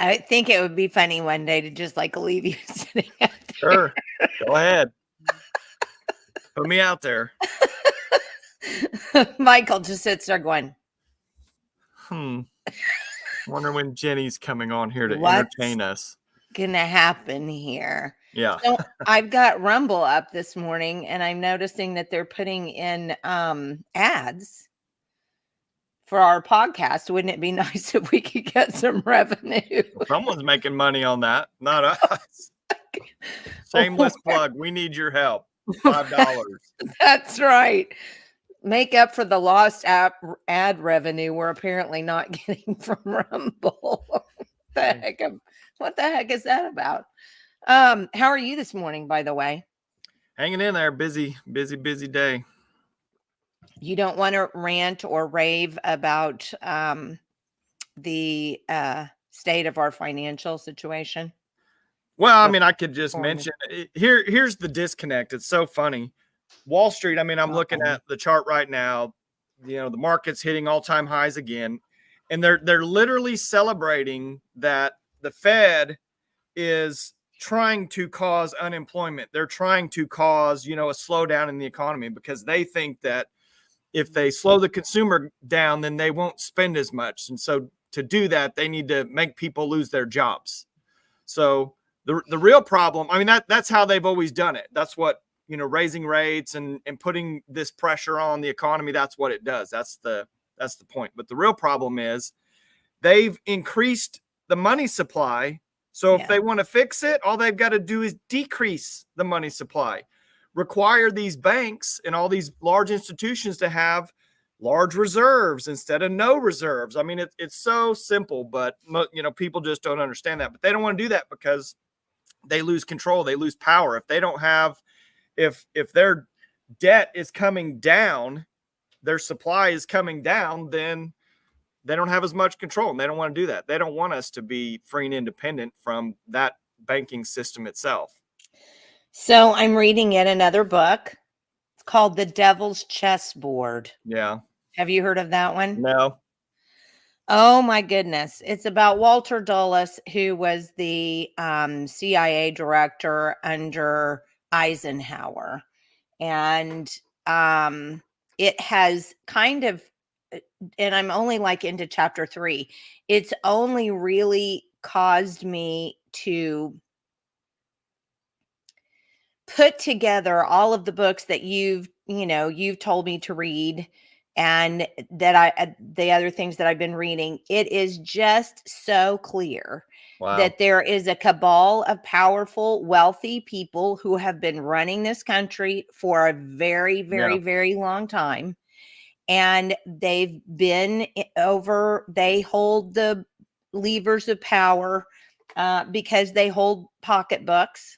I think it would be funny one day to just like leave you sitting out there. Sure. Go ahead. Put me out there. Michael just sits there going, Wonder when Jenny's coming on here to What's entertain us. Gonna happen here? Yeah. So I've got Rumble up this morning and I'm noticing that they're putting in ads for our podcast. Wouldn't it be nice if we could get some revenue? Someone's making money on that, not us. Shameless plug. We need your help. $5. That's right. Make up for the lost ad revenue we're apparently not getting from Rumble. What the heck is that about? How are you this morning, by the way? Hanging in there. Busy day. You don't want to rant or rave about the state of our financial situation? Well, I mean, I could just mention here's the disconnect. It's so funny. Wall Street, I mean, I'm looking at the chart right now. You know, the market's hitting all-time highs again. And they're literally celebrating that the Fed is trying to cause unemployment. They're trying to cause, a slowdown in the economy because they think that if they slow the consumer down, then they won't spend as much. And so to do that, they need to make people lose their jobs. So the real problem, I mean, that's how they've always done it. That's what, raising rates and putting this pressure on the economy, that's what it does. That's the point. But the real problem is they've increased the money supply. So if they want to fix it, all they've got to do is decrease the money supply, require these banks and all these large institutions to have large reserves instead of no reserves. I mean, it's so simple, but people just don't understand that. But they don't want to do that because they lose control. They lose power. If they don't have, if their debt is coming down, their supply is coming down, then they don't have as much control, and they don't want to do that. They don't want us to be free and independent from that banking system itself. So I'm reading yet another book. It's called The Devil's Chessboard. Yeah. Have you heard of that one? No. Oh my goodness. It's about Walter Dulles, who was the CIA director under Eisenhower. And it has kind of, and I'm only like into chapter 3. It's only really caused me to put together all of the books that you've told me to read, and that the other things that I've been reading. It is just so clear that there is a cabal of powerful, wealthy people who have been running this country for a very, very, very long time. And they've been they hold the levers of power because they hold pocketbooks,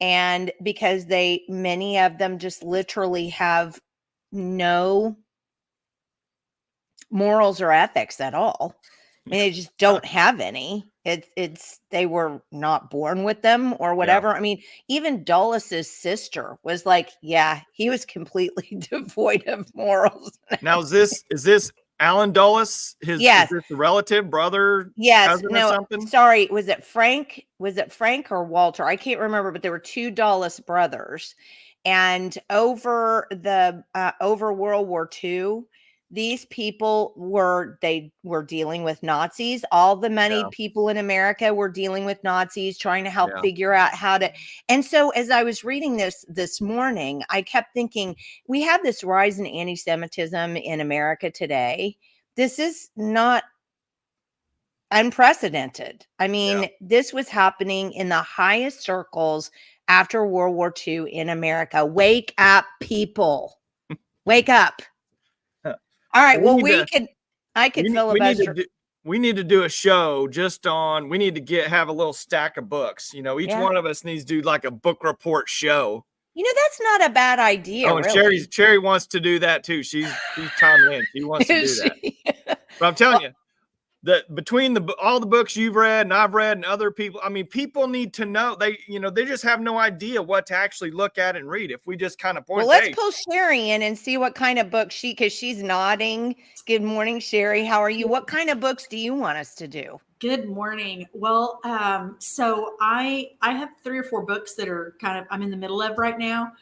and because many of them just literally have no morals or ethics at all. I mean, they just don't have any. They were not born with them or whatever. Yeah. I mean, even Dulles's sister was like, he was completely devoid of morals. Now, is this Alan Dulles? Is this a relative, brother? Yes. No, something? Sorry. Was it Frank or Walter? I can't remember, but there were two Dulles brothers. And over World War II, these people were dealing with Nazis. All the moneyed people in America were dealing with Nazis, trying to help figure out how to. And so as I was reading this morning, I kept thinking, we have this rise in anti-Semitism in America today. This is not unprecedented. I mean, this was happening in the highest circles after World War II in America. Wake up, people. Wake up. All right. Well, I could filibuster. We need to do a show just on, we need to have a little stack of books. Each one of us needs to do like a book report show. That's not a bad idea. Oh, and really. Sherrie wants to do that too. She's chiming in. She wants to do that. But I'm telling you, that between all the books you've read and I've read and other people, people need to know. They just have no idea what to actually look at and read. If we just kind of point. Well, let's pull Sherrie in and see what kind of book because she's nodding. Good morning, Sherrie. How are you? What kind of books do you want us to do? Good morning. Well, so I have 3 or 4 books that are I'm in the middle of right now.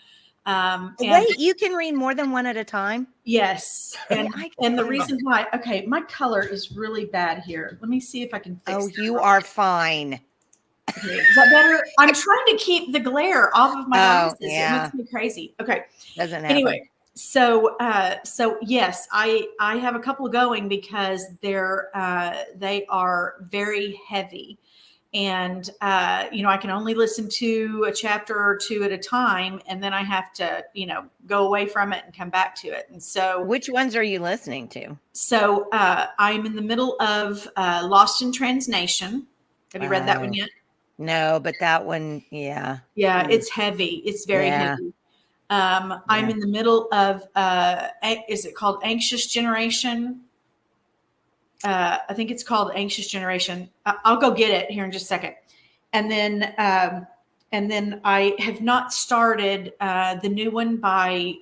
Wait, you can read more than one at a time? Yes. And the reason why, okay, my color is really bad here. Let me see if I can fix it. Oh, you are fine. Okay, is that better? I'm trying to keep the glare off of my glasses. Yeah. It makes me crazy. Okay. Doesn't happen. Anyway, so yes, I have a couple going because they are very heavy. And, I can only listen to a chapter or 2 at a time, and then I have to, go away from it and come back to it. And so, which ones are you listening to? So, I'm in the middle of Lost in Translation. Have you read that one yet? No, but that one, yeah. Yeah, it's heavy. It's very heavy. I'm in the middle of, is it called Anxious Generation? I think it's called Anxious Generation. I'll go get it here in just a second. And then I have not started the new one by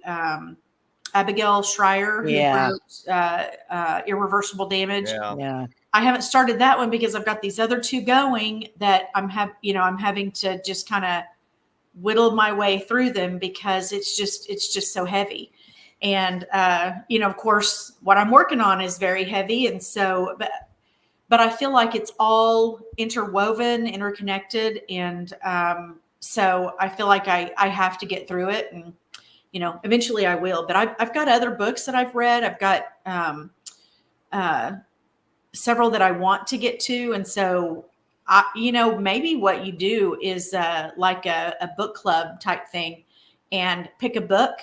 Abigail Schreier, who wrote Irreversible Damage. Yeah. I haven't started that one because I've got these other 2 going that I'm having to just kind of whittle my way through them because it's just so heavy. And, of course, what I'm working on is very heavy. And so, but I feel like it's all interwoven, interconnected. And so I feel like I have to get through it. And, eventually I will. But I've got other books that I've read. I've got several that I want to get to. And so, maybe what you do is like a book club type thing and pick a book.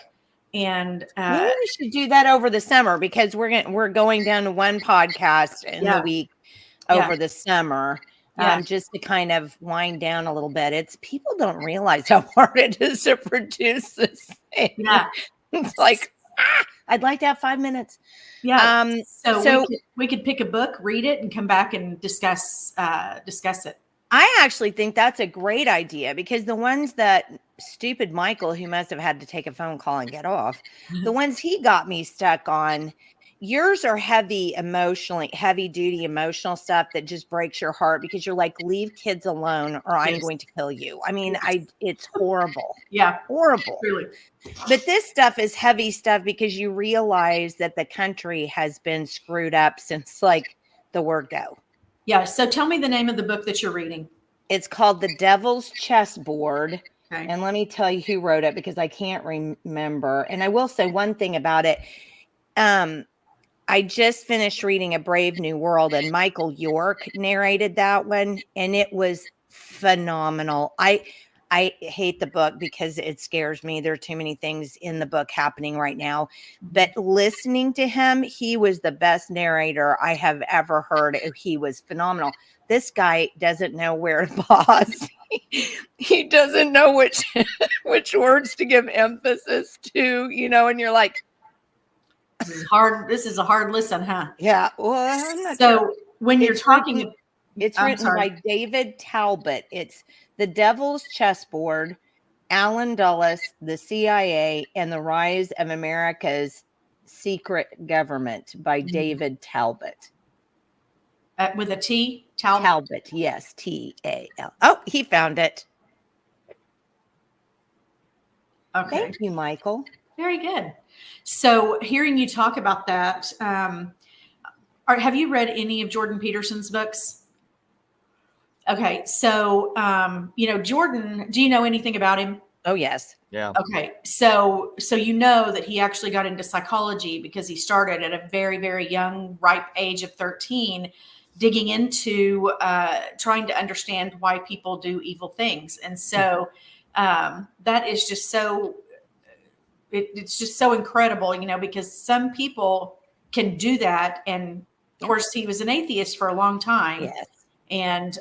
And maybe we should do that over the summer because we're going down to one podcast in the week over the summer, just to kind of wind down a little bit. People don't realize how hard it is to produce this thing. Yeah, it's like I'd like to have 5 minutes. Yeah. So we could pick a book, read it, and come back and discuss it. I actually think that's a great idea because the ones that stupid Michael, who must have had to take a phone call and get off, the ones he got me stuck on, yours are heavy duty emotional stuff that just breaks your heart because you're like, leave kids alone or I'm going to kill you. It's horrible. Yeah. Horrible. Really. But this stuff is heavy stuff because you realize that the country has been screwed up since like the word go. Yeah. So tell me the name of the book that you're reading. It's called The Devil's Chessboard. Okay. And let me tell you who wrote it because I can't remember. And I will say one thing about it. I just finished reading A Brave New World and Michael York narrated that one. And it was phenomenal. I hate the book because it scares me. There are too many things in the book happening right now. But listening to him, he was the best narrator I have ever heard. He was phenomenal. This guy doesn't know where to pause. He doesn't know which words to give emphasis to, and you're like, this is hard. This is a hard listen, huh? Yeah. Well, I'm not so sure. When you're talking, it's written by David Talbot. It's The Devil's Chessboard, Alan Dulles, the CIA, and the Rise of America's Secret Government by David Talbot. With a T? Talbot, yes, T-A-L. Oh, he found it. Okay. Thank you, Michael. Very good. So hearing you talk about that, have you read any of Jordan Peterson's books? Okay. So, Jordan, do you know anything about him? Oh, yes. Yeah. Okay. So that he actually got into psychology because he started at a very, very young, ripe age of 13, digging into trying to understand why people do evil things. And so that is just so, it's just so incredible, because some people can do that. And of course, he was an atheist for a long time. Yes. And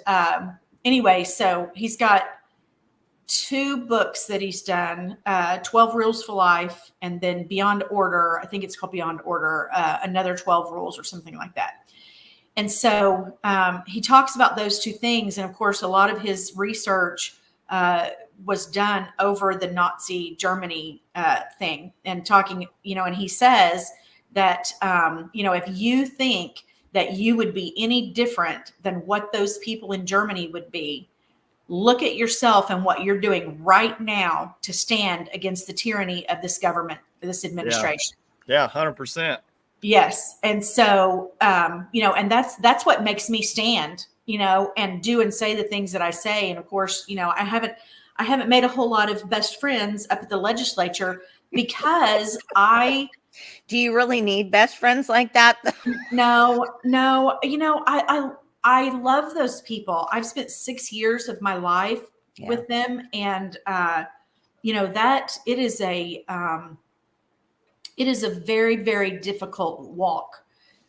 anyway, so he's got 2 books that he's done, 12 Rules for Life, and then Beyond Order. I think it's called Beyond Order, another 12 rules or something like that. And so he talks about those 2 things. And of course, a lot of his research was done over the Nazi Germany thing, and talking, and he says that, if you think that you would be any different than what those people in Germany would be, look at yourself and what you're doing right now to stand against the tyranny of this government, this administration. Yeah, 100%. Yes. And so, and that's what makes me stand, and do and say the things that I say. And of course, I haven't made a whole lot of best friends up at the legislature, because do you really need best friends like that? No, I love those people. I've spent 6 years of my life with them. And, that it is a very, very difficult walk.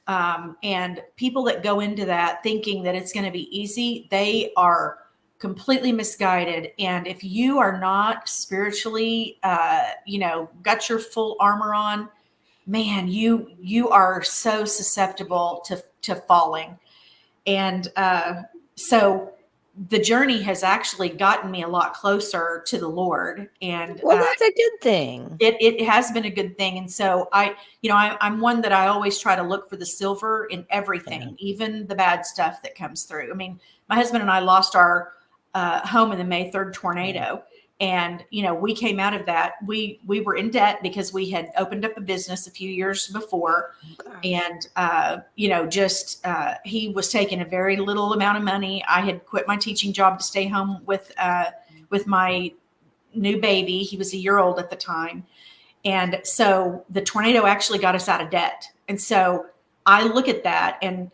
And people that go into that thinking that it's going to be easy, they are completely misguided. And if you are not spiritually, got your full armor on, man, you are so susceptible to falling. And so the journey has actually gotten me a lot closer to the Lord. And well, that's a good thing. It has been a good thing. And so I'm one that I always try to look for the silver in everything, even the bad stuff that comes through. I mean, my husband and I lost our home in the May 3rd tornado. And, we came out of that. We were in debt because we had opened up a business a few years before. And, he was taking a very little amount of money. I had quit my teaching job to stay home with my new baby. He was a year old at the time. And so the tornado actually got us out of debt. And so I look at that and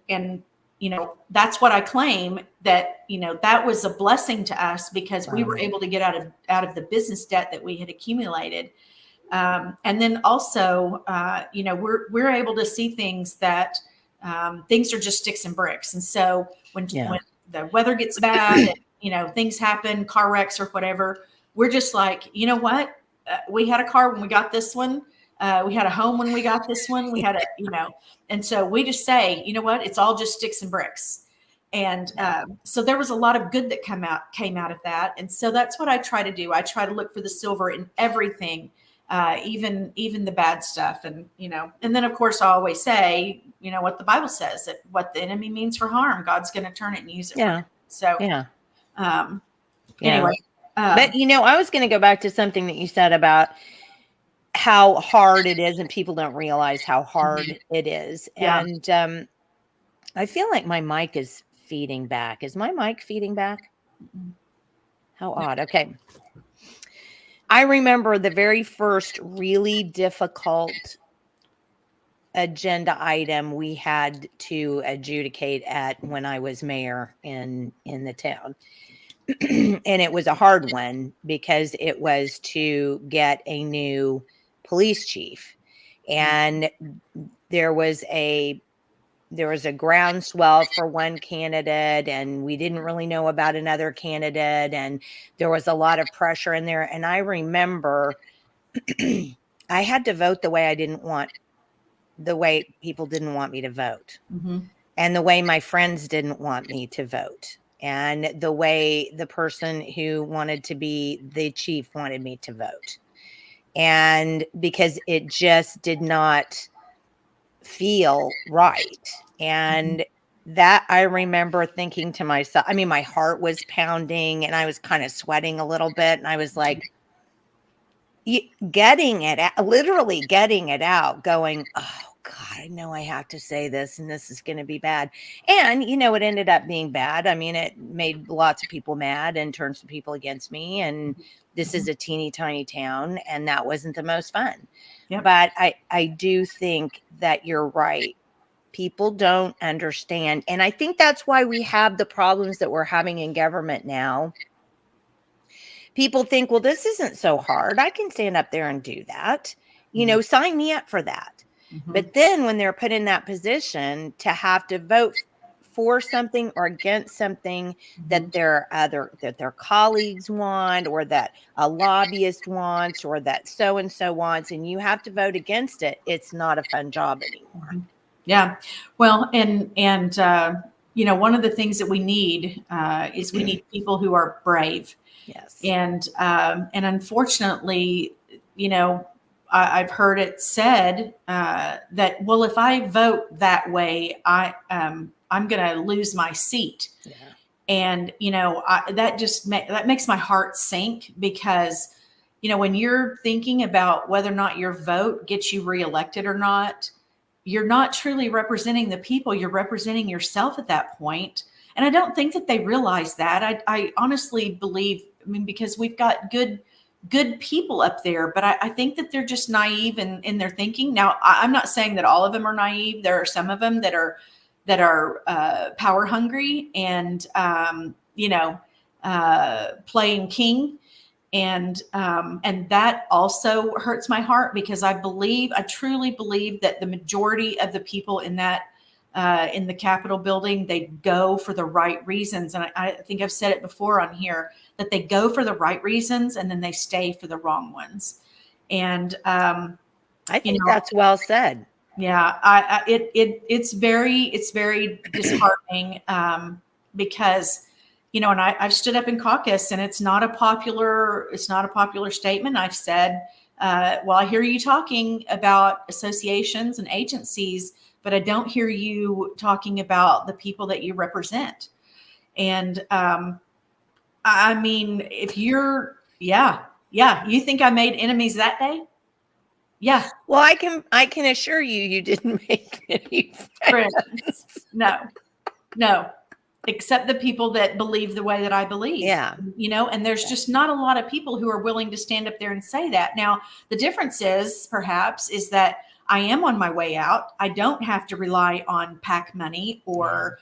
that's what I claim, that, that was a blessing to us, because we were able to get out of the business debt that we had accumulated. And then also, we're able to see things that things are just sticks and bricks. And so when the weather gets bad, and, things happen, car wrecks or whatever, we're just like, you know what? We had a car when we got this one. We had a home when we got this one. We had and so we just say, you know what? It's all just sticks and bricks. And so there was a lot of good that came out of that. And so that's what I try to do. I try to look for the silver in everything, even the bad stuff. And, and then of course I always say, what the Bible says, that what the enemy means for harm, God's going to turn it and use it. Yeah. So, anyway. But, I was going to go back to something that you said about how hard it is, and people don't realize how hard it is. Yeah. And I feel like my mic is feeding back. Is my mic feeding back? How odd. Okay. I remember the very first really difficult agenda item we had to adjudicate at when I was mayor in the town. And it was a hard one, because it was to get a new police chief. And there was a groundswell for one candidate, and we didn't really know about another candidate, and there was a lot of pressure in there. And I remember I had to vote the way people didn't want me to vote, and the way my friends didn't want me to vote, and the way the person who wanted to be the chief wanted me to vote. And because it just did not feel right. And that, I remember thinking to myself, I mean, my heart was pounding and I was kind of sweating a little bit. And I was like, literally getting it out, going, oh God, I know I have to say this, and this is going to be bad. And, it ended up being bad. I mean, it made lots of people mad and turned some people against me. And this is a teeny tiny town, and that wasn't the most fun. Yep. But I do think that you're right. People don't understand. And I think that's why we have the problems that we're having in government now, people think, well, this isn't so hard. I can stand up there and do that. Sign me up for that. Mhm. But then when they're put in that position to have to vote for something or against something that their colleagues want, or that a lobbyist wants, or that so and so wants, and you have to vote against it, it's not a fun job anymore. Yeah. Well, and one of the things that we need is we need people who are brave. Yes. And unfortunately, I've heard it said that, well, if I vote that way, I'm going to lose my seat. Yeah. And that makes my heart sink, because when you're thinking about whether or not your vote gets you reelected or not, you're not truly representing the people. You're representing yourself at that point. And I don't think that they realize that. I honestly believe, because we've got good people up there, but I think that they're just naive in their thinking. Now, I'm not saying that all of them are naive. There are some of them that are power hungry and, playing king. And that also hurts my heart, because I truly believe that the majority of the people in the Capitol building, they go for the right reasons. And I think I've said it before on here, that they go for the right reasons and then they stay for the wrong ones. And I think that's well said. Yeah, it's very disheartening, because and I've stood up in caucus, and it's not a popular statement. I've said, well, I hear you talking about associations and agencies, but I don't hear you talking about the people that you represent. And if you're, you think I made enemies that day? Yeah. Well, I can assure you didn't make any friends. No, except the people that believe the way that I believe. Yeah. And there's just not a lot of people who are willing to stand up there and say that. Now, the difference is that I am on my way out. I don't have to rely on PAC money or,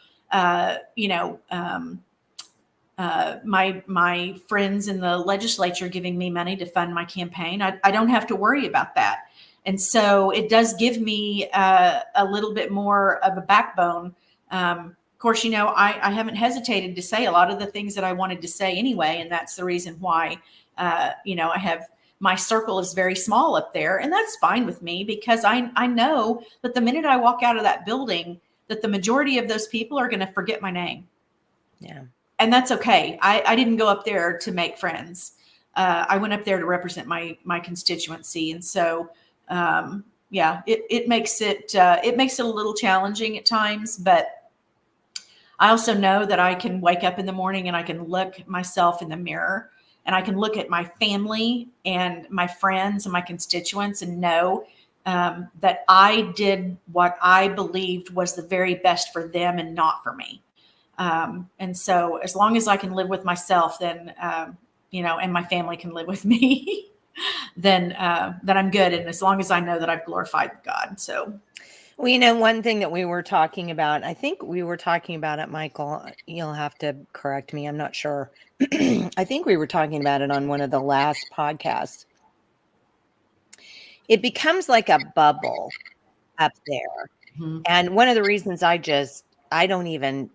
my friends in the legislature giving me money to fund my campaign. I don't have to worry about that. And so it does give me a little bit more of a backbone. Of course, I haven't hesitated to say a lot of the things that I wanted to say anyway. And that's the reason why, I have, my circle is very small up there, and that's fine with me, because I know that the minute I walk out of that building, that the majority of those people are going to forget my name. Yeah. And that's okay. I didn't go up there to make friends. I went up there to represent my constituency. And so, it makes it a little challenging at times, but I also know that I can wake up in the morning and I can look myself in the mirror, and I can look at my family and my friends and my constituents and know that I did what I believed was the very best for them and not for me. And so as long as I can live with myself, then, and my family can live with me, then I'm good. And as long as I know that I've glorified God. So, well, one thing that we were talking about, I think we were talking about it, Michael, you'll have to correct me. I'm not sure. I think we were talking about it on one of the last podcasts. It becomes like a bubble up there. Mm-hmm. And one of the reasons I don't even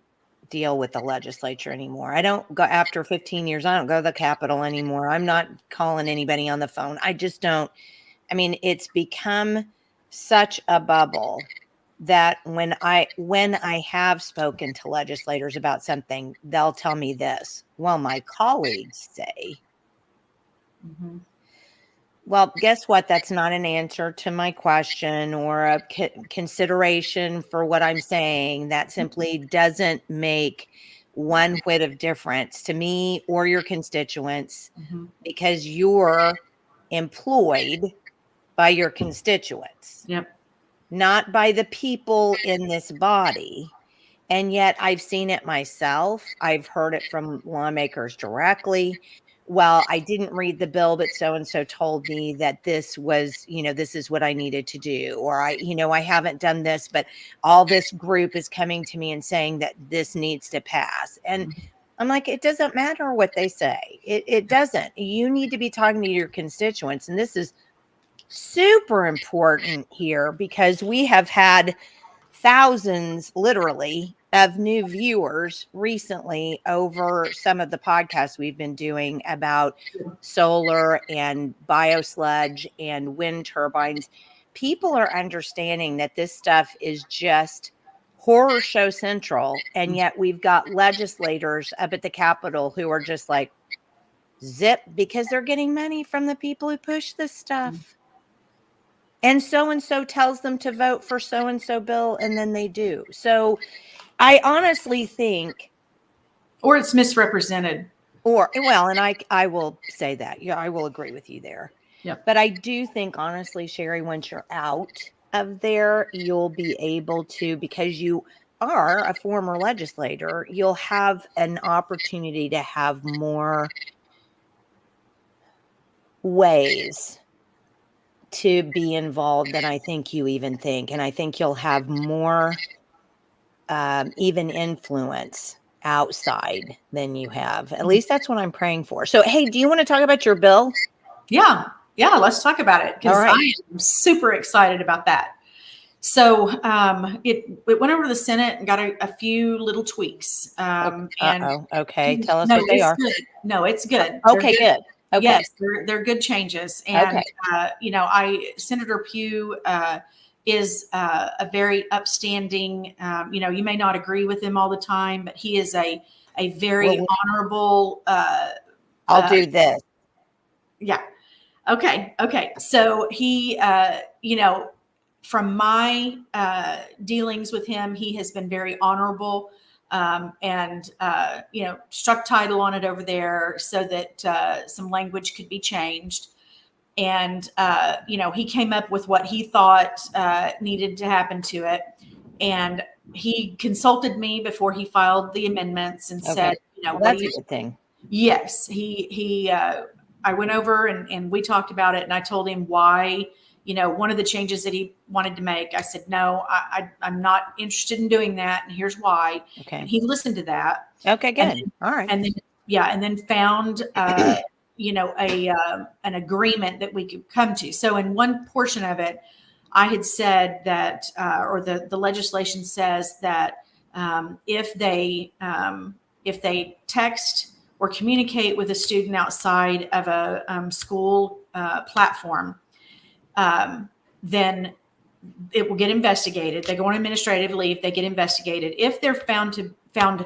deal with the legislature anymore. I don't go, after 15 years, I don't go to the Capitol anymore. I'm not calling anybody on the phone. I just don't. I mean, it's become such a bubble that when I have spoken to legislators about something, they'll tell me this. Well, my colleagues say. Mm-hmm. Well, guess what? That's not an answer to my question or a consideration for what I'm saying. That simply doesn't make one whit of difference to me or your constituents, Mm-hmm. because you're employed by your constituents. Yep. Not by the people in this body. And yet I've seen it myself. I've heard it from lawmakers directly. Well, I didn't read the bill, but so-and-so told me that this was, this is what I needed to do. Or I haven't done this, but all this group is coming to me and saying that this needs to pass. And I'm like, it doesn't matter what they say. It doesn't. You need to be talking to your constituents. And this is super important here because we have had thousands, literally, of new viewers recently over some of the podcasts we've been doing about solar and biosludge and wind turbines. People are understanding that this stuff is just horror show central, and yet we've got legislators up at the Capitol who are just like, zip, because they're getting money from the people who push this stuff. And so tells them to vote for so-and-so bill, and then they do. So I honestly think, or it's misrepresented. And I will say that. Yeah, I will agree with you there. Yep. But I do think, honestly, Sherrie, once you're out of there, you'll be able to, because you are a former legislator, you'll have an opportunity to have more ways to be involved than I think you even think. And I think you'll have more even influence outside than you have. At least that's what I'm praying for. So, hey, do you want to talk about your bill? Yeah, let's talk about it, because right. I am super excited about that. So it went over to the Senate and got a few little tweaks. Okay. Tell us what they are. Good. No, it's good. Okay, good. Okay. Yes, they're good changes. And, Senator Pugh is a very upstanding, you may not agree with him all the time, but he is a very honorable. I'll do this. Yeah. Okay. So he, from my dealings with him, he has been very honorable, and struck title on it over there so that some language could be changed. And, he came up with what he thought needed to happen to it. And he consulted me before he filed the amendments and said, that's a good thing. Yes, I went over and we talked about it, and I told him why, one of the changes that he wanted to make. I said, no, I'm not interested in doing that, and here's why. Okay. And he listened to that. Okay, good. All right. And then found, an agreement that we could come to. So in one portion of it, I had said that, or the legislation says that if they text or communicate with a student outside of a school platform, then it will get investigated. They go on administrative leave. They get investigated. If they're found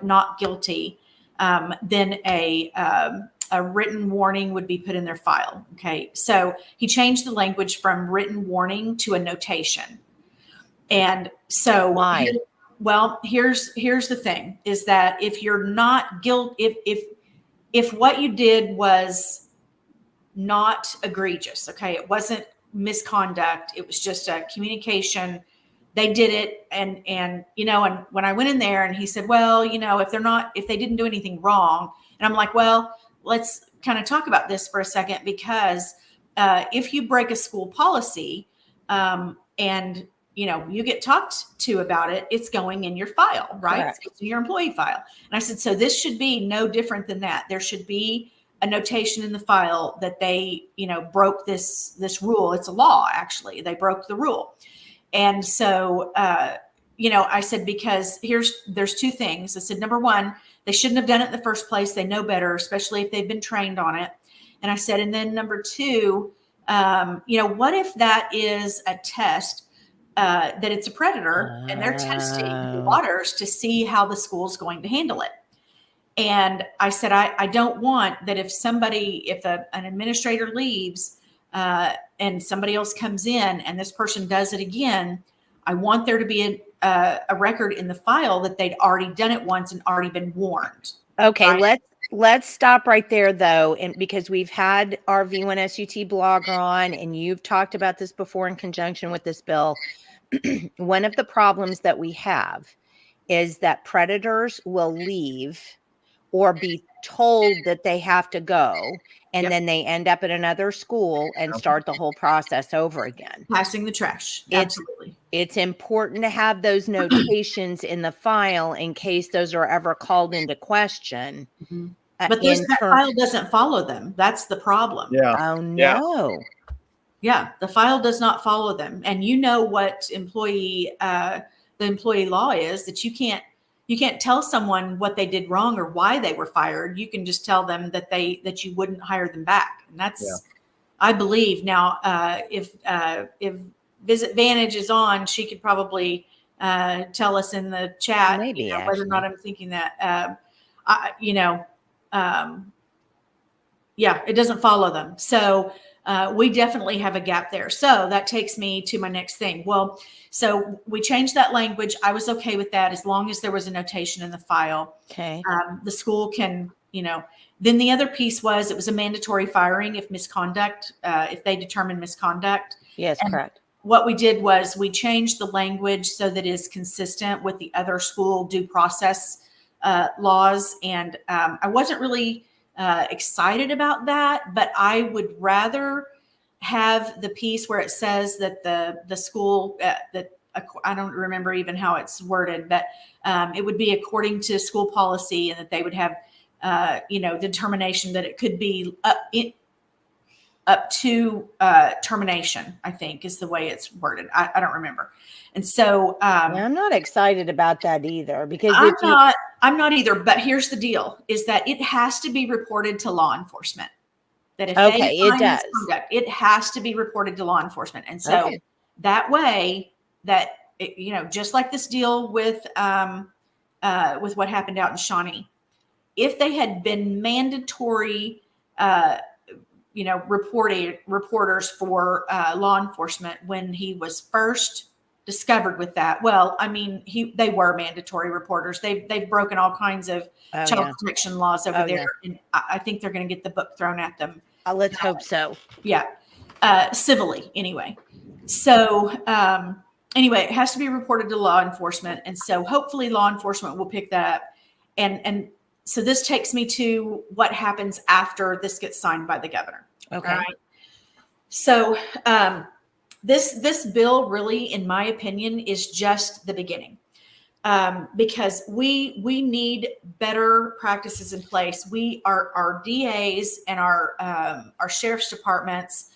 not guilty, then a written warning would be put in their file. Okay, so he changed the language from written warning to a notation. And so, why? Here's the thing: is that if you're not guilty, if what you did was not egregious, okay, it wasn't misconduct, it was just a communication, they did it, and when I went in there and he said, well, if they didn't do anything wrong, and I'm like, well, let's kind of talk about this for a second, because if you break a school policy, and you get talked to about it, it's going in your file, right? Correct. It's in your employee file. And I said, so this should be no different than that. There should be a notation in the file that they, broke this rule. It's a law, actually. They broke the rule. And so, I said, because there's two things. I said, number one, they shouldn't have done it in the first place. They know better, especially if they've been trained on it. And I said, and then number two, what if that is a test, that it's a predator, and they're testing the waters to see how the school's going to handle it. And I said, I don't want that if an administrator leaves and somebody else comes in and this person does it again, I want there to be a record in the file that they'd already done it once and already been warned. Okay, right? Let's stop right there, though, and because we've had our V1SUT blogger on, and you've talked about this before in conjunction with this bill. One of the problems that we have is that predators will leave or be told that they have to go, and then they end up at another school and start the whole process over again. Passing the trash. Absolutely. It's important to have those notations in the file in case those are ever called into question. Mm-hmm. But that file doesn't follow them. That's the problem. Yeah. Oh, no. Yeah, the file does not follow them. And you know what the employee law is, that you can't tell someone what they did wrong or why they were fired. You can just tell them that you wouldn't hire them back. And that's, I believe now, if Visit Vantage is on, she could probably tell us in the chat Maybe, whether or not I'm thinking that. It doesn't follow them. So we definitely have a gap there. So that takes me to my next thing. Well, so we changed that language. I was okay with that as long as there was a notation in the file. Okay. The school can, then the other piece was it was a mandatory firing if misconduct, if they determine misconduct. Yes, and correct. What we did was we changed the language so that it is consistent with the other school due process laws. And I wasn't really excited about that, but I would rather have the piece where it says that the school that I don't remember even how it's worded, but it would be according to school policy, and that they would have determination that it could be up to termination, I think is the way it's worded. I don't remember. And so I'm not excited about that either, because I'm not either, but here's the deal, is that it has to be reported to law enforcement. That if it does. It has to be reported to law enforcement. And so that way that, just like this deal with what happened out in Shawnee, if they had been mandatory, reporters for law enforcement when he was first discovered with that. Well, I mean, they were mandatory reporters. They've broken all kinds of child protection laws over there. Yeah. And I think they're going to get the book thrown at them. Let's hope so. Yeah. Civilly anyway. So, anyway, it has to be reported to law enforcement. And so hopefully law enforcement will pick that up. And so this takes me to what happens after this gets signed by the governor. Okay. Right? So, this bill really, in my opinion, is just the beginning, because we need better practices in place. Our DAs and our sheriff's departments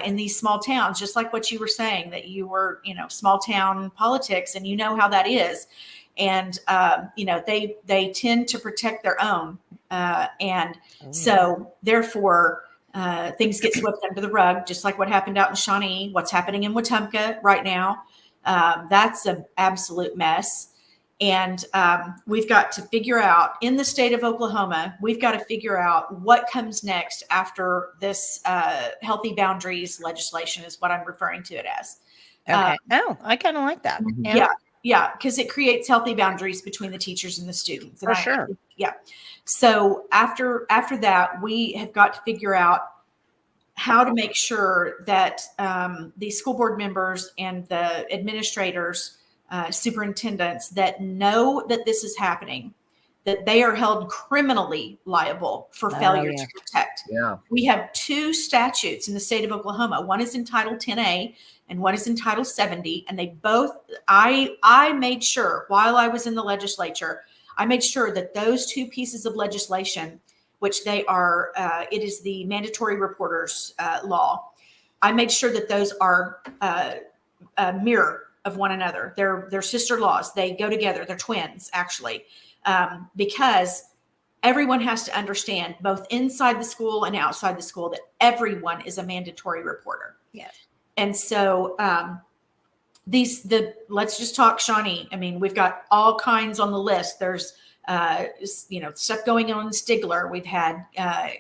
in these small towns, just like what you were saying, that you were, small town politics, and how how that is. And, they tend to protect their own. So therefore, things get swept under the rug, just like what happened out in Shawnee, what's happening in Wetumpka right now. That's an absolute mess. And we've got to figure out, in the state of Oklahoma, we've got to figure out what comes next after this healthy boundaries legislation is what I'm referring to it as. Okay. I kind of like that. Yeah, because it creates healthy boundaries between the teachers and the students. For sure. Yeah. So after that, we have got to figure out how to make sure that the school board members and the administrators, superintendents that know that this is happening, that they are held criminally liable for failure to protect. Yeah. We have two statutes in the state of Oklahoma. One is in Title 10A and one is in Title 70. And they both, I made sure while I was in the legislature, I made sure that those two pieces of legislation, which they are, it is the mandatory reporters law. I made sure that those are a mirror of one another. They're sister laws. They go together. They're twins, actually, because everyone has to understand, both inside the school and outside the school, that everyone is a mandatory reporter. Yes. And so let's just talk Shawnee. I mean, we've got all kinds on the list. There's stuff going on in Stigler. We've had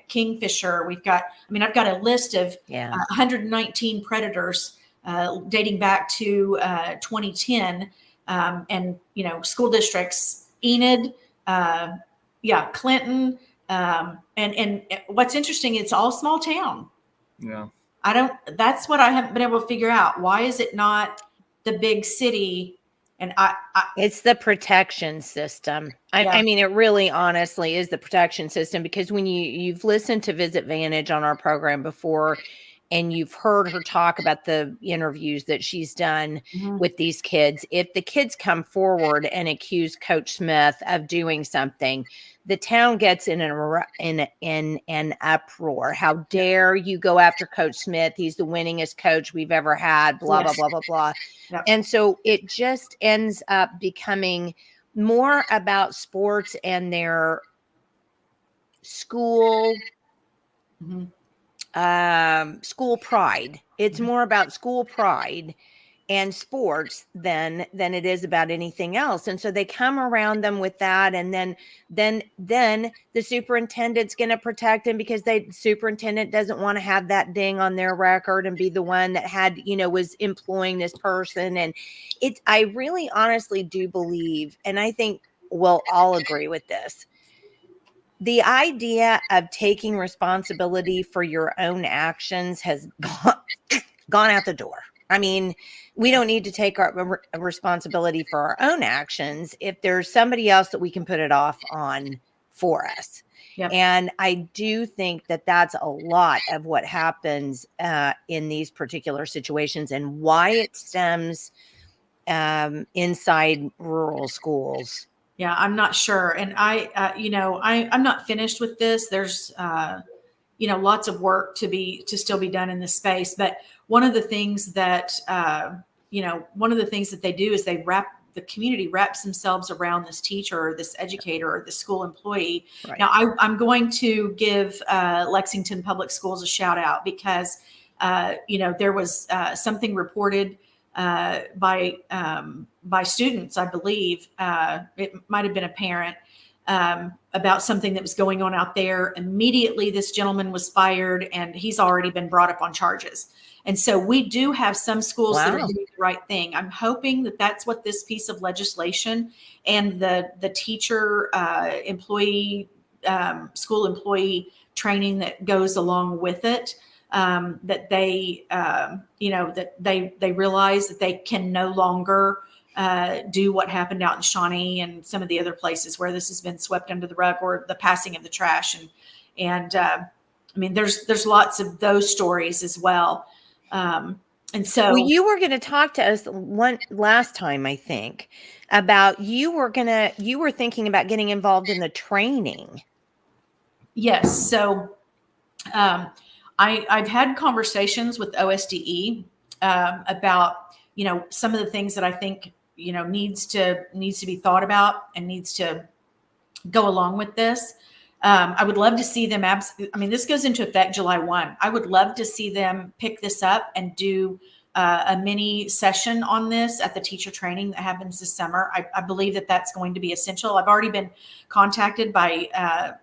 Kingfisher. I've got a list of 119 predators dating back to 2010, and school districts, Enid, Clinton, and what's interesting, it's all small town. Yeah. That's what I haven't been able to figure out. Why is it not the big city? And it's the protection system. I mean, it really honestly is the protection system, because when you've listened to Visit Vantage on our program before, and you've heard her talk about the interviews that she's done Mhm. with these kids, if the kids come forward and accuse Coach Smith of doing something, the town gets in an uproar. How dare you go after Coach Smith? He's the winningest coach we've ever had, blah, Yes. blah, blah, blah, blah. Yep. And so it just ends up becoming more about sports and their school Mhm. school pride. It's Mhm. more about school pride and sports than it is about anything else. And so they come around them with that, and then the superintendent's going to protect him because the superintendent doesn't want to have that ding on their record and be the one that had, was employing this person. And I really honestly do believe, and I think we'll all agree with this, the idea of taking responsibility for your own actions has gone out the door. I mean, we don't need to take our responsibility for our own actions if there's somebody else that we can put it off on for us. Yep. And I do think that that's a lot of what happens in these particular situations, and why it stems inside rural schools. Yeah, I'm not sure. And I'm not finished with this. There's, lots of work to still be done in this space. But one of the things that, they do is the community wraps themselves around this teacher or this educator or the school employee. Right. Now, I'm going to give Lexington Public Schools a shout out because, there was something reported by students, I believe. It might have been a parent, about something that was going on out there. Immediately, this gentleman was fired, and he's already been brought up on charges. And so we do have some schools that are Wow. doing the right thing. I'm hoping that that's what this piece of legislation and the teacher employee school employee training that goes along with it, that they they realize that they can no longer do what happened out in Shawnee and some of the other places where this has been swept under the rug, or the passing of the trash. And I mean, there's lots of those stories as well. And so, well, you were going to talk to us one last time, I think, about you were thinking about getting involved in the training. yes. So I've had conversations with OSDE about, some of the things that I think, needs to be thought about and needs to go along with this. I would love to see them. This goes into effect July 1. I would love to see them pick this up and do a mini session on this at the teacher training that happens this summer. I believe that that's going to be essential. I've already been contacted by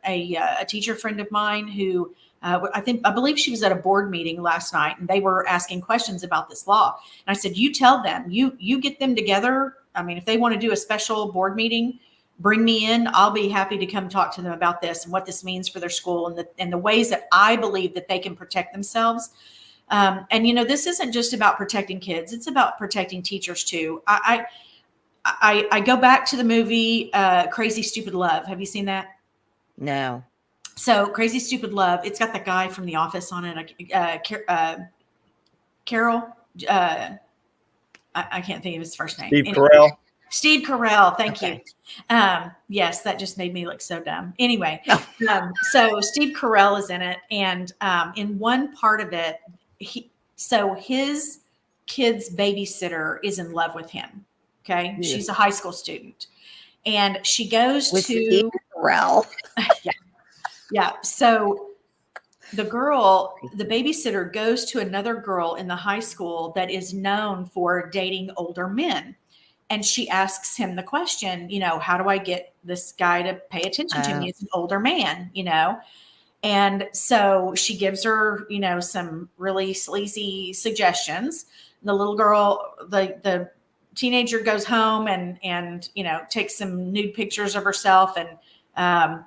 a teacher friend of mine who I believe she was at a board meeting last night, and they were asking questions about this law. And I said, you tell them, you get them together. I mean, if they want to do a special board meeting, bring me in. I'll be happy to come talk to them about this and what this means for their school, and the ways that I believe that they can protect themselves. This isn't just about protecting kids. It's about protecting teachers too. I go back to the movie Crazy Stupid Love. Have you seen that? No. So Crazy Stupid Love, it's got the guy from The Office on it. Carol. I can't think of his first name. Steve Carell. Steve Carell. Thank Okay. you. Yes, that just made me look so dumb. Anyway, so Steve Carell is in it. And in one part of it, his kid's babysitter is in love with him. Okay. Yes. She's a high school student. And she goes With to Steve Carell. Yeah. So the babysitter goes to another girl in the high school that is known for dating older men. And she asks him the question, how do I get this guy to pay attention to me? It's an older man, And so she gives her, some really sleazy suggestions. The little girl, the teenager goes home and takes some nude pictures of herself. And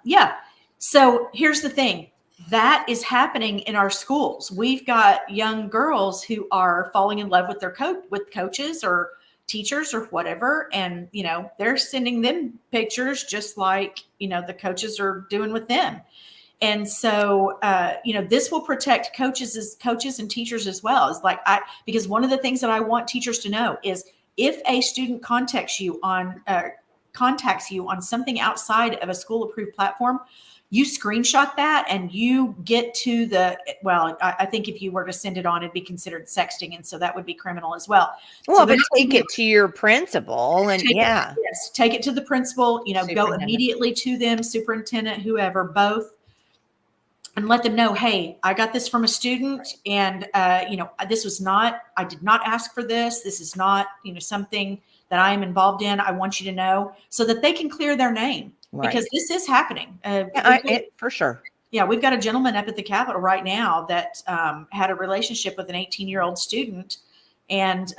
so here's the thing. That is happening in our schools. We've got young girls who are falling in love with their coaches or teachers or whatever. And, they're sending them pictures just like, the coaches are doing with them. And so, this will protect coaches and teachers as well. It's like, because one of the things that I want teachers to know is if a student contacts you on something outside of a school approved platform, you screenshot that and you get to I think if you were to send it on, it'd be considered sexting. And so that would be criminal as well. Well, So but take it to your principal and take it to the principal, go Superintendent. immediately to them, superintendent, whoever, both, and let them know, hey, I got this from a student, and I did not ask for this. This is not, something that I am involved in. I want you to know, so that they can clear their name, because this is happening. For sure. Yeah, we've got a gentleman up at the Capitol right now that had a relationship with an 18-year-old student. And,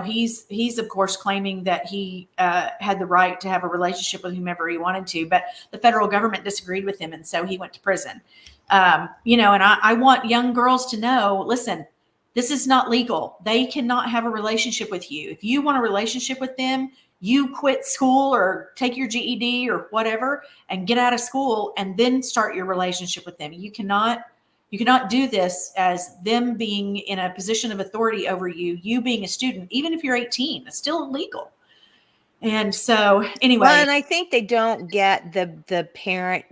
he's of course claiming that he had the right to have a relationship with whomever he wanted to, but the federal government disagreed with him. And so he went to prison. And I want young girls to know, listen, this is not legal. They cannot have a relationship with you. If you want a relationship with them, you quit school or take your GED or whatever and get out of school and then start your relationship with them. You cannot do this as them being in a position of authority over you, you being a student, even if you're 18, it's still illegal. And so anyway. Well, and I think they don't get the parent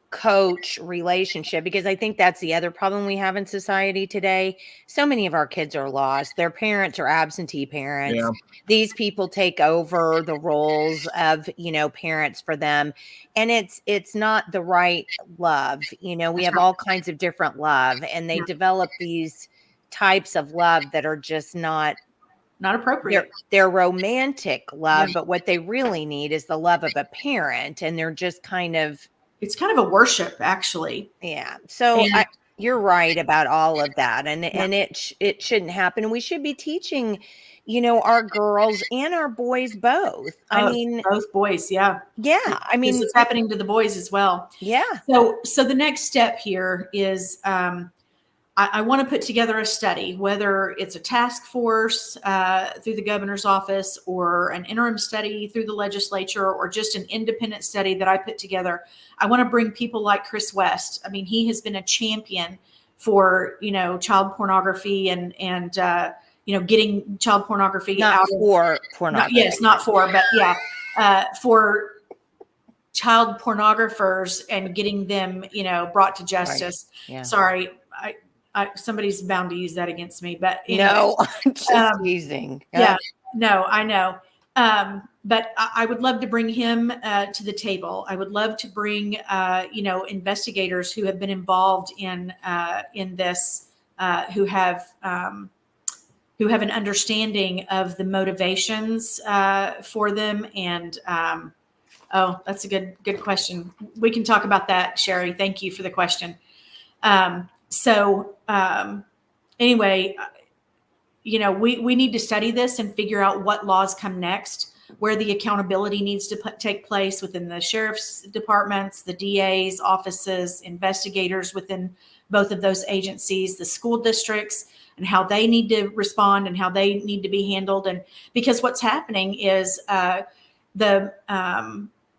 coach relationship, because I think that's the other problem we have in society today. So many of our kids are lost. Their parents are absentee parents. Yeah. These people take over the roles of, parents for them. And it's not the right love. We have all kinds of different love, and they develop these types of love that are just not appropriate. They're romantic love, but what they really need is the love of a parent. And they're just it's kind of a worship, actually. Yeah. So you're right about all of that. And it shouldn't happen. We should be teaching, our girls and our boys both. Both boys. Yeah. Yeah. It's happening to the boys as well. Yeah. So the next step here is, I want to put together a study, whether it's a task force through the governor's office, or an interim study through the legislature, or just an independent study that I put together. I want to bring people like Chris West. He has been a champion for, child pornography and getting child pornography not out for of pornography. Not for, but for child pornographers and getting them, brought to justice. Right. Yeah. Sorry. Somebody's bound to use that against me, but no, I'm just teasing. Yeah, no, I know. But I would love to bring him to the table. I would love to bring, investigators who have been involved in this, who have an understanding of the motivations for them. And that's a good question. We can talk about that, Sherrie. Thank you for the question. Anyway, we need to study this and figure out what laws come next, where the accountability needs to take place within the sheriff's departments, the DA's offices, investigators within both of those agencies, the school districts, and how they need to respond and how they need to be handled. And because what's happening is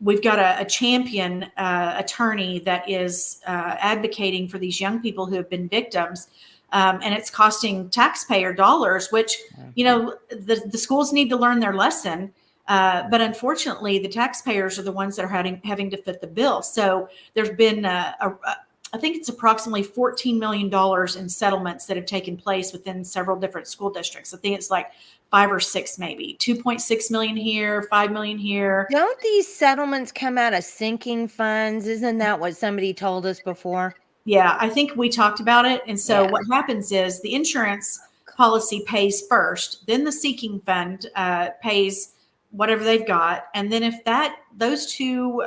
we've got a champion attorney that is advocating for these young people who have been victims. And it's costing taxpayer dollars, which, the schools need to learn their lesson. But unfortunately, the taxpayers are the ones that are having to foot the bill. So there's been, I think it's approximately $14 million in settlements that have taken place within several different school districts. I think it's like 5 or 6, maybe 2.6 million here, 5 million here. Don't these settlements come out of sinking funds? Isn't that what somebody told us before? Yeah, I think we talked about it. And so what happens is the insurance policy pays first, then the sinking fund pays whatever they've got. And then if those two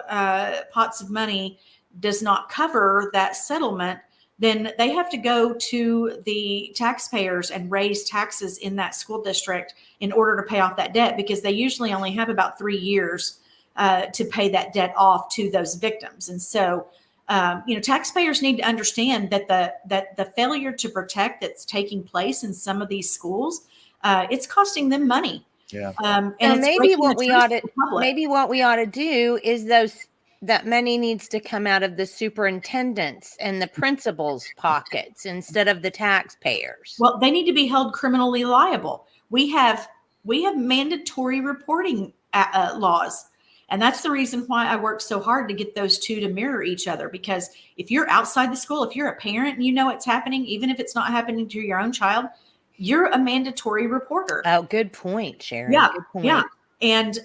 pots of money does not cover that settlement, then they have to go to the taxpayers and raise taxes in that school district in order to pay off that debt, because they usually only have about 3 years to pay that debt off to those victims. And so, taxpayers need to understand that the failure to protect that's taking place in some of these schools, it's costing them money. Yeah. And maybe what we ought to do is that money needs to come out of the superintendents and the principals' pockets instead of the taxpayers. Well, they need to be held criminally liable. We have mandatory reporting laws. And that's the reason why I work so hard to get those two to mirror each other. Because if you're outside the school, if you're a parent and you know it's happening, even if it's not happening to your own child, you're a mandatory reporter. Oh, good point, Sherrie. Yeah, good point. yeah. And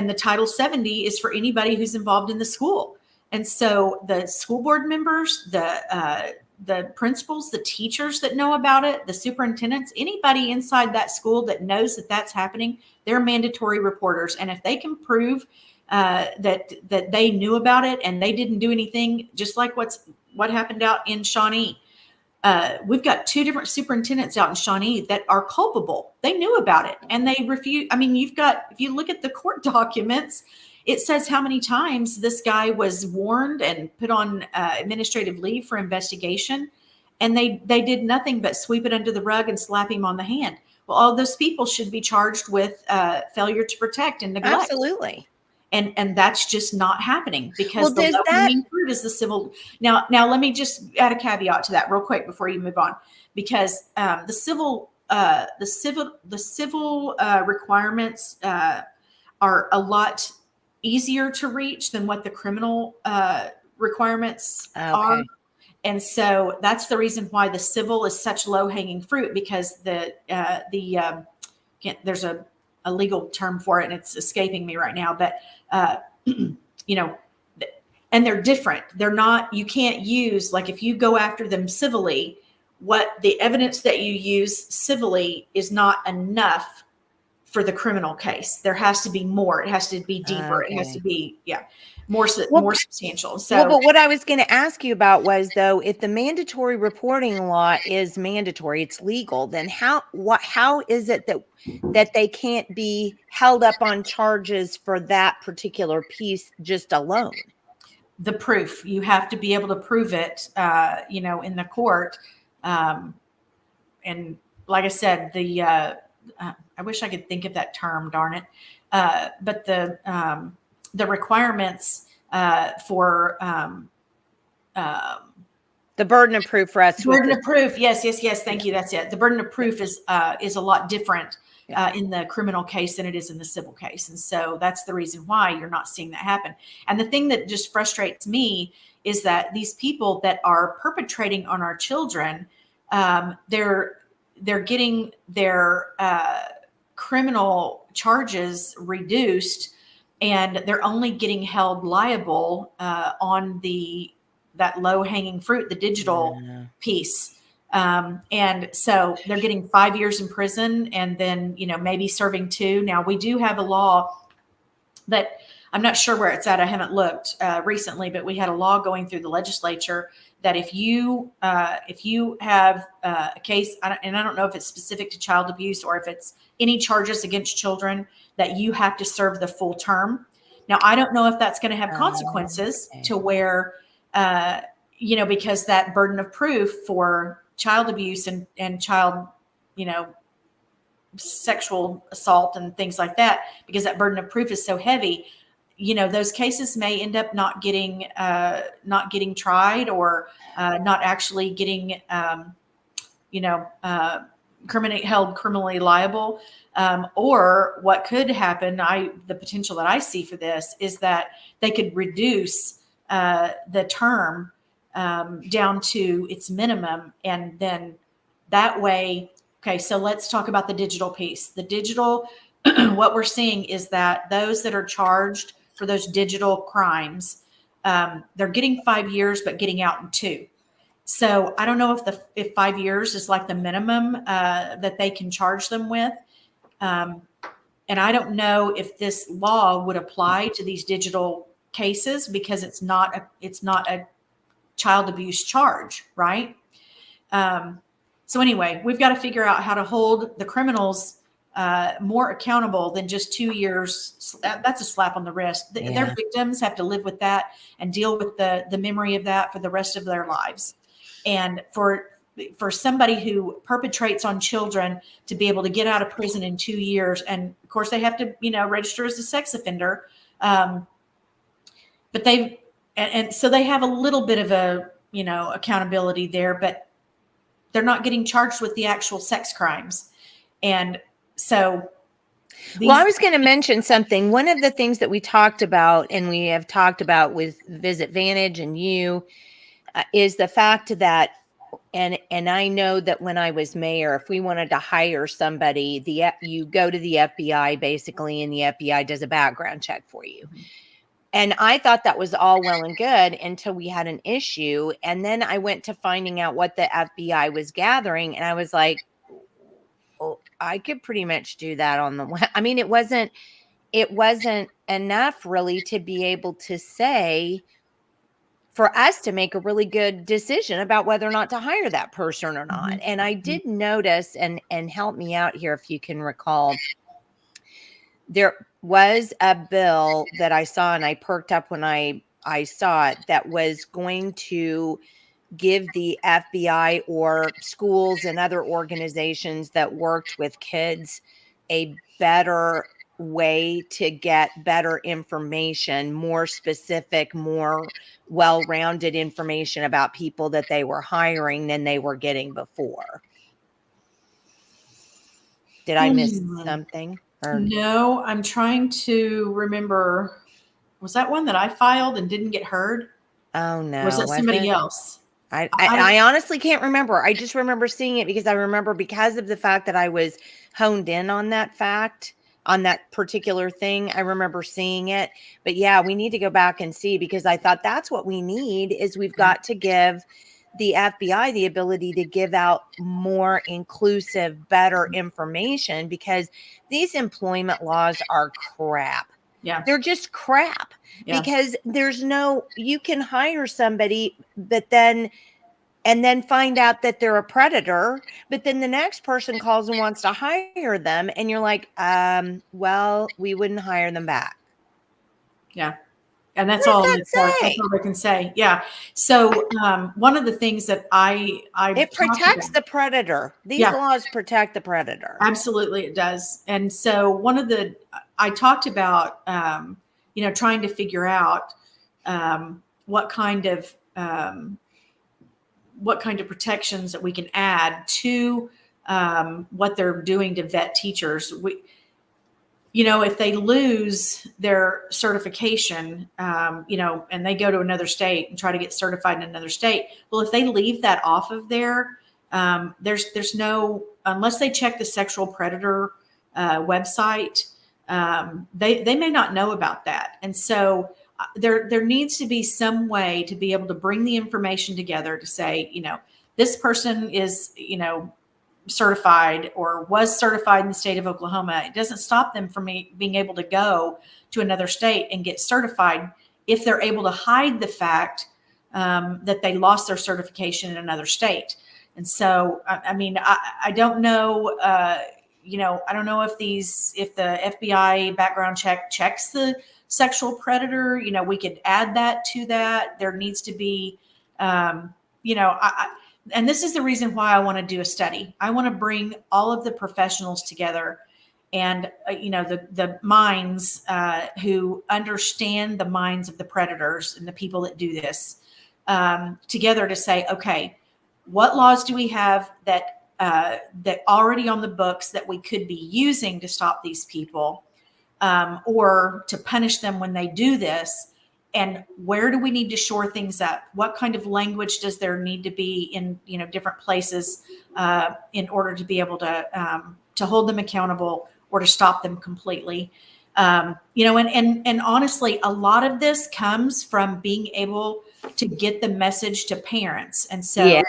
the Title 70 is for anybody who's involved in the school. And so the school board members, the principals, the teachers that know about it, the superintendents, anybody inside that school that knows that that's happening, they're mandatory reporters. And if they can prove that they knew about it and they didn't do anything, just like what happened out in Shawnee. We've got two different superintendents out in Shawnee that are culpable. They knew about it and they refuse. I mean, if you look at the court documents, it says how many times this guy was warned and put on administrative leave for investigation, and they did nothing but sweep it under the rug and slap him on the hand. Well, all those people should be charged with failure to protect and neglect. Absolutely. And that's just not happening because Well, the low-hanging fruit is the civil. Now let me just add a caveat to that real quick before you move on, because the civil requirements are a lot easier to reach than what the criminal requirements are. And so that's the reason why the civil is such low-hanging fruit, because there's a legal term for it and it's escaping me right now, but and they're different. They're not, you can't use, like if you go after them civilly, what the evidence that you use civilly is not enough for the criminal case. There has to be more. It has to be deeper. It has to be, more substantial. So, but what I was going to ask you about was, though, if the mandatory reporting law is mandatory, it's legal, then how is it that they can't be held up on charges for that particular piece just alone? The proof, you have to be able to prove it, in the court. And like I said, I wish I could think of that term, darn it. But the requirements for the burden of proof for us. Burden of proof. Yes. Thank you. That's it. The burden of proof is a lot different in the criminal case than it is in the civil case. And so that's the reason why you're not seeing that happen. And the thing that just frustrates me is that these people that are perpetrating on our children, they're getting their criminal charges reduced, and they're only getting held liable on that low-hanging fruit, the digital piece. And so they're getting 5 years in prison and then, maybe serving 2. Now, we do have a law that I'm not sure where it's at. I haven't looked recently, but we had a law going through the legislature that if you have a case, and I don't know if it's specific to child abuse or if it's any charges against children, that you have to serve the full term. Now, I don't know if that's going to have consequences to where, because that burden of proof for child abuse and child, sexual assault and things like that, because that burden of proof is so heavy, those cases may end up not getting tried or not actually getting, held criminally liable. Or what could happen, the potential that I see for this is that they could reduce the term down to its minimum. And then that way, okay, so let's talk about the digital piece. The digital, what we're seeing is that those that are charged for those digital crimes, they're getting 5 years, but getting out in 2. So I don't know if 5 years is like the minimum that they can charge them with. And I don't know if this law would apply to these digital cases because it's not a child abuse charge, right? So anyway, we've got to figure out how to hold the criminals more accountable than just 2 years. That's a slap on the wrist. Their victims have to live with that and deal with the memory of that for the rest of their lives. And for somebody who perpetrates on children to be able to get out of prison in 2 years, and of course they have to, register as a sex offender. but and so they have a little bit of a, accountability there, but they're not getting charged with the actual sex crimes. And so well, I was going to mention something. One of the things that we talked about, and we have talked about with Visit Vantage and you, is the fact that, and I know that when I was mayor, if we wanted to hire somebody, you go to the FBI basically, and the FBI does a background check for you. And I thought that was all well and good until we had an issue. And then I went to finding out what the FBI was gathering, and I was like, oh, I could pretty much do that on the web. I mean, it wasn't enough really to be able to say, for us to make a really good decision about whether or not to hire that person or not. Mhm. And I did notice, and help me out here if you can recall, there was a bill that I saw, and I perked up when I saw it, that was going to give the FBI or schools and other organizations that worked with kids a better way to get better information, more specific, more well-rounded information about people that they were hiring than they were getting before. Did I miss something? Or no, I'm trying to remember. Was that one that I filed and didn't get heard? oh no, Or was that somebody else? I honestly can't remember. I just remember seeing it because I remember, because of the fact that I was honed in on that fact, on that particular thing, I remember seeing it. But yeah, we need to go back and see, because I thought that's what we need, is we've got to give the FBI the ability to give out more inclusive, better information, because these employment laws are crap. Yeah. They're just crap. Yeah. Because you can hire somebody, but then find out that they're a predator, but then the next person calls and wants to hire them, and you're like, well, we wouldn't hire them back. Yeah. And that's What all, does that say? that's all they can say. Yeah. So one of the things that it protects the predator. These laws protect the predator. Absolutely, it does. And so I talked about, trying to figure out what kind of protections that we can add to what they're doing to vet teachers. If they lose their certification, and they go to another state and try to get certified in another state, well, if they leave that off of there, there's no, unless they check the sexual predator website, they may not know about that. And so there needs to be some way to be able to bring the information together to say, this person is, certified or was certified in the state of Oklahoma. It doesn't stop them from being able to go to another state and get certified if they're able to hide the fact that they lost their certification in another state. And so, I don't know, I don't know if the FBI background checks the sexual predator, we could add that to that. There needs to be, and this is the reason why I want to do a study. I want to bring all of the professionals together, and the minds who understand the minds of the predators and the people that do this together to say, okay, what laws do we have that already on the books that we could be using to stop these people or to punish them when they do this? And where do we need to shore things up? What kind of language does there need to be in different places in order to be able to hold them accountable or to stop them completely? And honestly, a lot of this comes from being able to get the message to parents. And so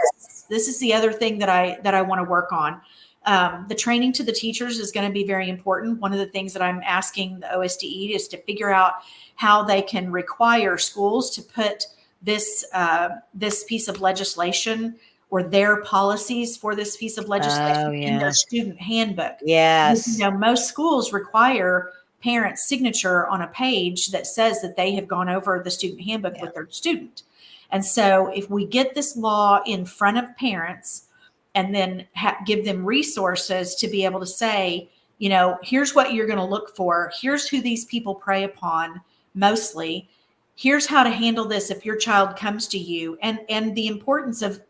this is the other thing that I want to work on. The training to the teachers is going to be very important. One of the things that I'm asking the OSDE is to figure out how they can require schools to put this piece of legislation or their policies for this piece of legislation in their student handbook. Yes. Most schools require parents' signature on a page that says that they have gone over the student handbook with their student. And so if we get this law in front of parents and then give them resources to be able to say, here's what you're going to look for. Here's who these people prey upon mostly. here's how to handle this if your child comes to you, and the importance of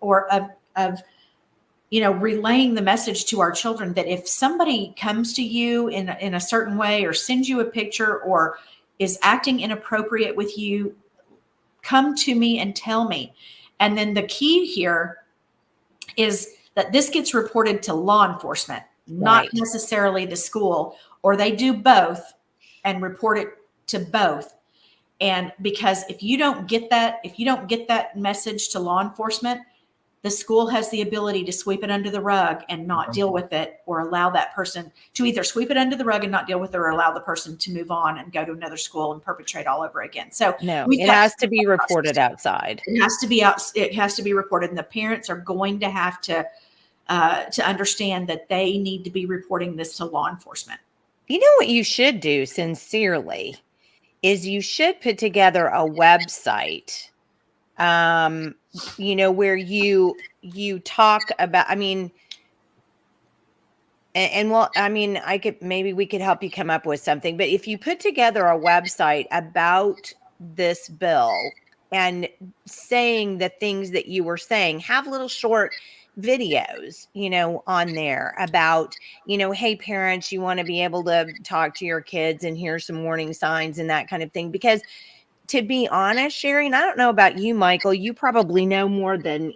relaying the message to our children that if somebody comes to you in a certain way or sends you a picture or is acting inappropriate with you, come to me and tell me. And then the key here is that this gets reported to law enforcement, not Right. necessarily the school, or they do both and report it to both. And because if you don't get that message to law enforcement, the school has the ability to sweep it under the rug and not deal with it, or allow that person to either sweep it under the rug and not deal with it, or allow the person to move on and go to another school and perpetrate all over again. So No, it has to be reported outside. It has to be out. It has to be reported, and the parents are going to have to understand that they need to be reporting this to law enforcement. You know what you should do, sincerely, is you should put together a website, where you talk about, maybe we could help you come up with something, but if you put together a website about this bill and saying the things that you were saying, have little short videos, on there about, hey, parents, you want to be able to talk to your kids, and here's some warning signs and that kind of thing. Because to be honest, Sherrie, and I don't know about you, Michael, you probably know more than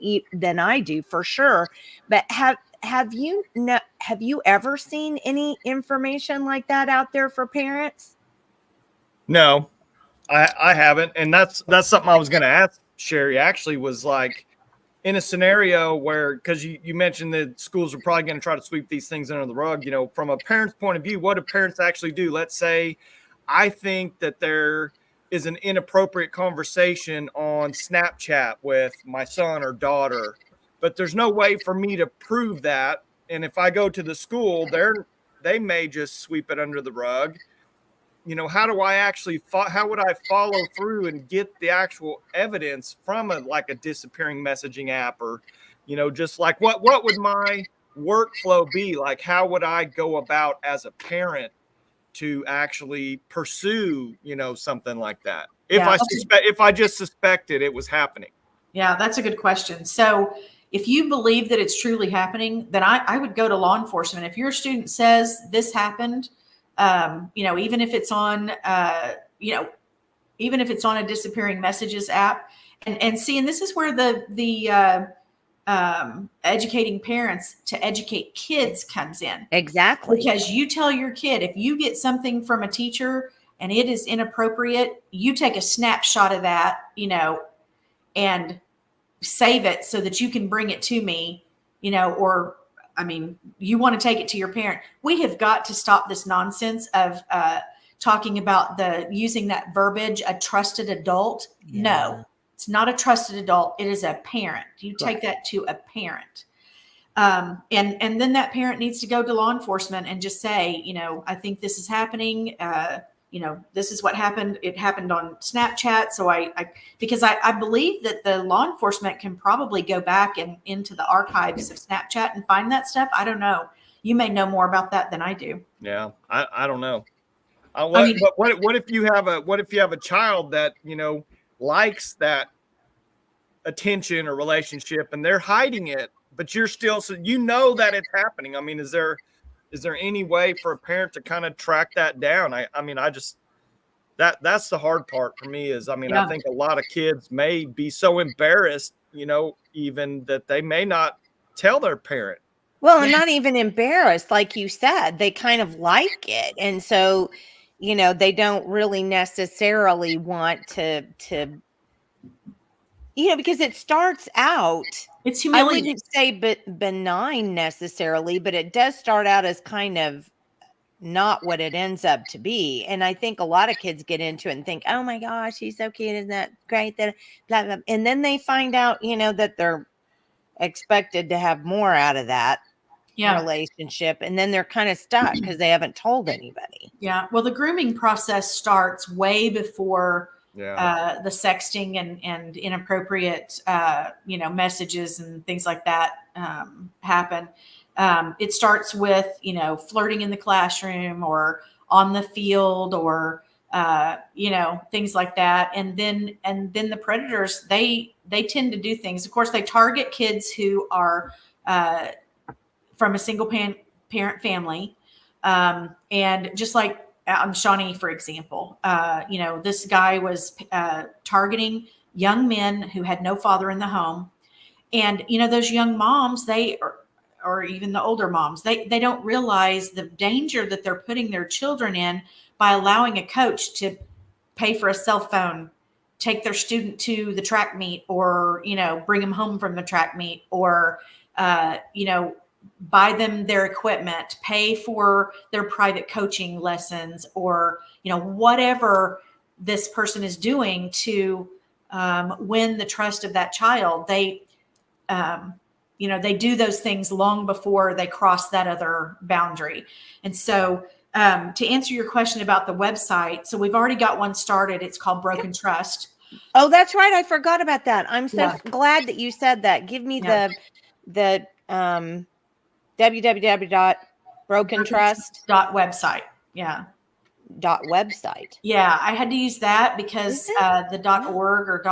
I do for sure, but have you ever seen any information like that out there for parents? No, I haven't. And that's something I was going to ask Sherrie, actually, was like, in a scenario where, because you mentioned that schools are probably going to try to sweep these things under the rug, from a parent's point of view, what do parents actually do? Let's say I think that there is an inappropriate conversation on Snapchat with my son or daughter, but there's no way for me to prove that. And if I go to the school, they may just sweep it under the rug. How do I actually, how would I follow through and get the actual evidence from a disappearing messaging app, or, just like what would my workflow be? Like, how would I go about as a parent to actually pursue, something like that? If I just suspected it was happening. Yeah, that's a good question. So if you believe that it's truly happening, then I would go to law enforcement. If your student says this happened, even if it's on, even if it's on a disappearing messages app, and this is where the educating parents to educate kids comes in. Exactly. Because you tell your kid, if you get something from a teacher and it is inappropriate, you take a snapshot of that, and save it so that you can bring it to me, or you want to take it to your parent. We have got to stop this nonsense of talking about using that verbiage, a trusted adult. Yeah. No, it's not a trusted adult. It is a parent. You take that to a parent. And then that parent needs to go to law enforcement and just say, I think this is happening. This is what happened. It happened on Snapchat. So because I believe that the law enforcement can probably go back and into the archives of Snapchat and find that stuff. I don't know. You may know more about that than I do. Yeah, I don't know. But what if you have a child that likes that attention or relationship, and they're hiding it, but you're still, so that it's happening? Is there any way for a parent to kind of track that down? I just, that's the hard part for me is, I think a lot of kids may be so embarrassed, even that they may not tell their parent. Well, and not even embarrassed, like you said, they kind of like it. And so, they don't really necessarily want to, because it starts out, it's humiliating. I wouldn't say benign necessarily, but it does start out as kind of not what it ends up to be. And I think a lot of kids get into it and think, oh my gosh, he's so cute. Isn't that great? That blah, blah. And then they find out, that they're expected to have more out of that relationship. And then they're kind of stuck because they haven't told anybody. Yeah. Well, the grooming process starts way before the sexting and inappropriate, messages and things like that happen. It starts with, flirting in the classroom or on the field or, things like that. And then the predators, they tend to do things. Of course, they target kids who are from a single parent family. And just like Shawnee, for example, this guy was targeting young men who had no father in the home. And, those young moms, or even the older moms, they don't realize the danger that they're putting their children in by allowing a coach to pay for a cell phone, take their student to the track meet, or, bring them home from the track meet, or, buy them their equipment, pay for their private coaching lessons, or, whatever this person is doing to win the trust of that child. They do those things long before they cross that other boundary. And so to answer your question about the website, so we've already got one started. It's called Broken Trust. Oh, that's right. I forgot about that. I'm so glad that you said that. Give me the www.brokentrust.website. Yeah. .website. Yeah, I had to use that because the .org or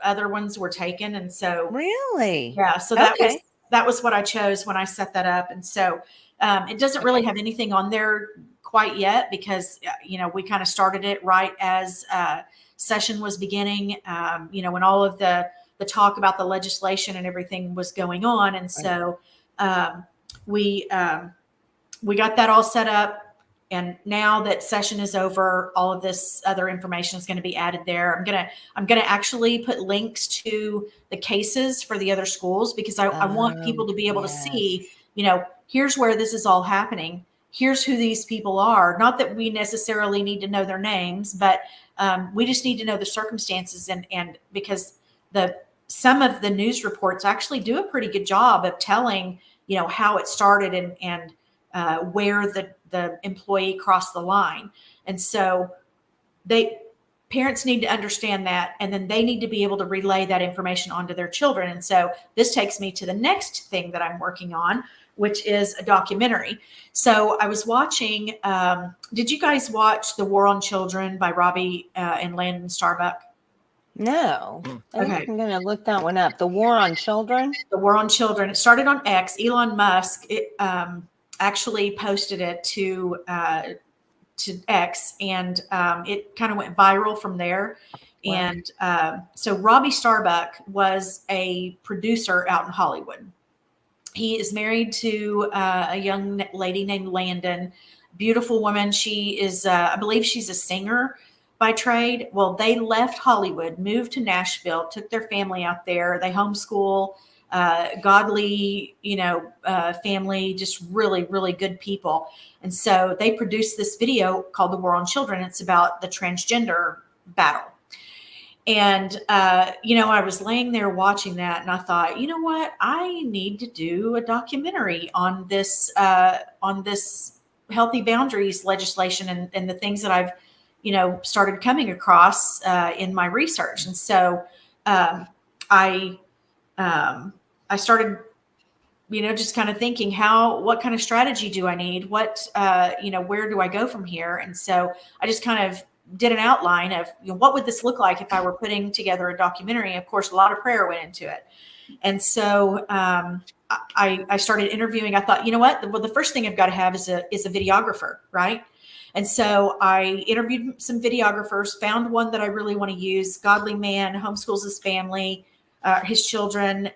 other ones were taken, and so really, yeah. So that was what I chose when I set that up, and so it doesn't really have anything on there quite yet because we kind of started it right as session was beginning. When all of the talk about the legislation and everything was going on, and so we got that all set up. And now that session is over, all of this other information is going to be added there. I'm gonna actually put links to the cases for the other schools because I want people to be able to see, here's where this is all happening. Here's who these people are. Not that we necessarily need to know their names, but we just need to know the circumstances. And because some of the news reports actually do a pretty good job of telling, how it started and where the employee crossed the line. And so parents need to understand that, and then they need to be able to relay that information onto their children. And so this takes me to the next thing that I'm working on, which is a documentary. So I was watching, did you guys watch The War on Children by Robbie and Landon Starbuck? No. Okay. I'm going to look that one up. The War on Children? The War on Children. It started on X. Elon Musk, actually posted it to X, and it kind of went viral from there. Wow. And so Robbie Starbuck was a producer out in Hollywood. He is married to a young lady named Landon, beautiful woman. She is, I believe she's a singer by trade. Well, they left Hollywood, moved to Nashville, took their family out there. They homeschool. Godly, family, just really, really good people. And so they produced this video called The War on Children. It's about the transgender battle. And, I was laying there watching that and I thought, you know what, I need to do a documentary on this healthy boundaries legislation and the things that I've, started coming across in my research. And so I started, just kind of thinking what kind of strategy do I need? What, where do I go from here? And so I just kind of did an outline of what would this look like if I were putting together a documentary. Of course, a lot of prayer went into it. And so I started interviewing. I thought, the first thing I've got to have is a videographer, right? And so I interviewed some videographers, found one that I really want to use, godly man, homeschools his family, his children.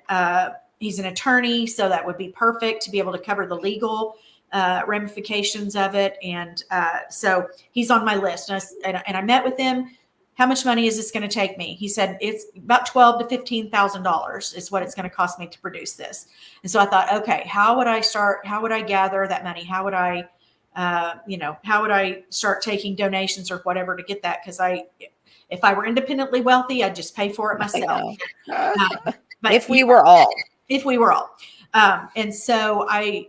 He's an attorney, so that would be perfect to be able to cover the legal ramifications of it. And so he's on my list. And I met with him. How much money is this going to take me? He said it's about $12,000 to $15,000 is what it's going to cost me to produce this. And so I thought, okay, how would I start? How would I gather that money? How would I, how would I start taking donations or whatever to get that? Because if I were independently wealthy, I'd just pay for it myself. But if we were all. And so I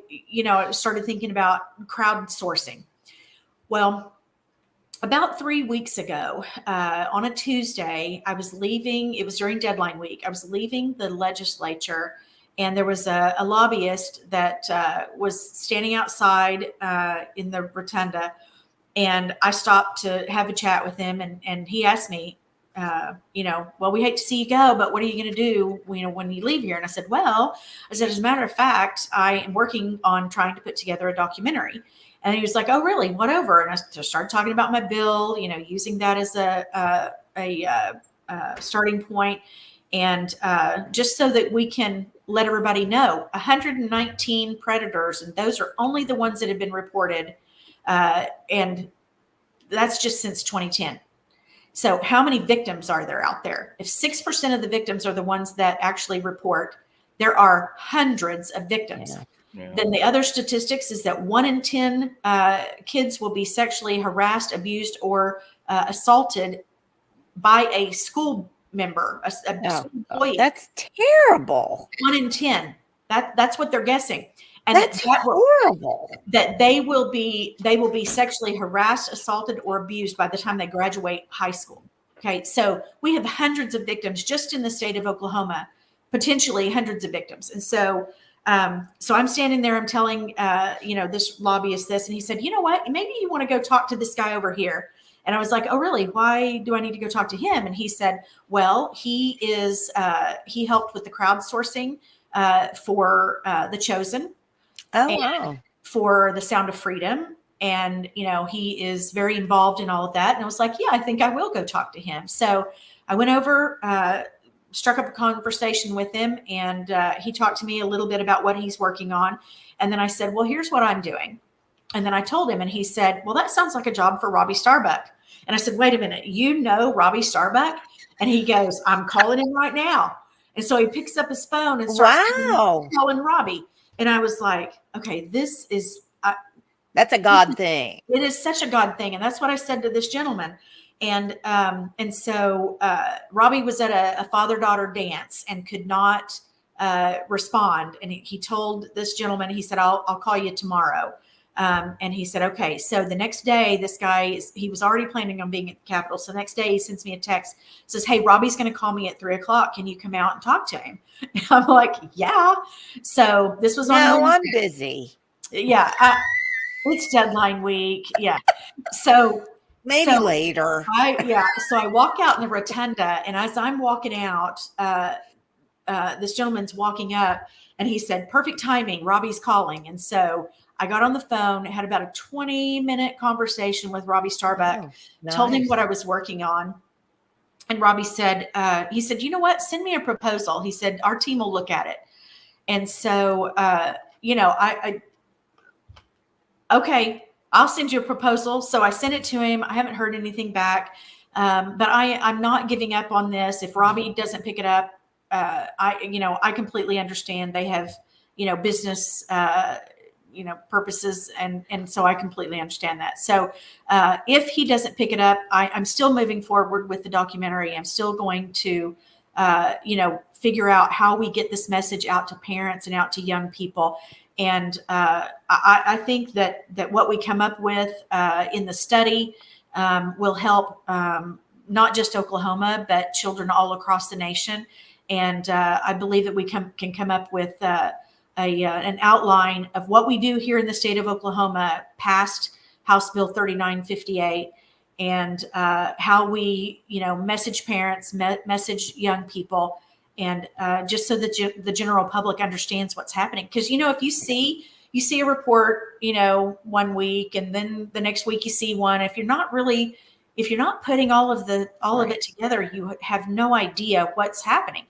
started thinking about crowdsourcing. Well, about 3 weeks ago, on a Tuesday, I was leaving. It was during deadline week. I was leaving the legislature, and there was a lobbyist that was standing outside in the rotunda. And I stopped to have a chat with him, and he asked me, well, we hate to see you go, but what are you going to do, when you leave here? And I said, as a matter of fact, I am working on trying to put together a documentary. And he was like, oh, really? What over? And I just started talking about my bill, using that as a starting point. And just so that we can let everybody know, 119 predators, and those are only the ones that have been reported. And that's just since 2010. So how many victims are there out there? If 6% of the victims are the ones that actually report, there are hundreds of victims. Yeah. Then the other statistics is that 1 in 10 kids will be sexually harassed, abused, or assaulted by a school member, a school employee. That's terrible. 1 in 10. That's what they're guessing. And that's horrible. That they will be sexually harassed, assaulted, or abused by the time they graduate high school. Okay, so we have hundreds of victims just in the state of Oklahoma, potentially hundreds of victims. And so, so I'm standing there, I'm telling, this lobbyist this, and he said, you know what, maybe you want to go talk to this guy over here. And I was like, oh, really? Why do I need to go talk to him? And he said, well, he helped with the crowdsourcing for The Chosen. Oh, wow. For The Sound of Freedom. And, he is very involved in all of that. And I was like, yeah, I think I will go talk to him. So I went over, struck up a conversation with him, and he talked to me a little bit about what he's working on. And then I said, well, here's what I'm doing. And then I told him, and he said, well, that sounds like a job for Robbie Starbuck. And I said, wait a minute, Robbie Starbuck? And he goes, I'm calling him right now. And so he picks up his phone and starts calling Robbie. And I was like, okay, this is... that's a God thing. It is such a God thing. And that's what I said to this gentleman. And so Robbie was at a father-daughter dance and could not respond. And he told this gentleman, he said, I'll call you tomorrow. And he said, okay. So the next day, this guy, he was already planning on being at the Capitol. So the next day he sends me a text, says, hey, Robbie's going to call me at 3:00. Can you come out and talk to him? And I'm like, yeah. So this was on No, Wednesday. I'm busy. Yeah. It's deadline week. Yeah. So maybe later. So I walk out in the rotunda, and as I'm walking out, this gentleman's walking up, and he said, perfect timing, Robbie's calling. And so I got on the phone, had about a 20-minute conversation with Robbie Starbuck, told him what I was working on. And Robbie said, you know what, send me a proposal. He said, our team will look at it. And so, okay, I'll send you a proposal. So I sent it to him. I haven't heard anything back, but I'm not giving up on this. If Robbie doesn't pick it up, I completely understand. They have, business, purposes. And so I completely understand that. So if he doesn't pick it up, I'm still moving forward with the documentary. I'm still going to, figure out how we get this message out to parents and out to young people. And I think that what we come up with in the study will help not just Oklahoma, but children all across the nation. And I believe that we can come up with an outline of what we do here in the state of Oklahoma past House Bill 3958, and how we, message parents, message young people, and just so that the general public understands what's happening. Because, if you see a report, 1 week, and then the next week you see one, if you're not putting all of it together, you have no idea what's happening.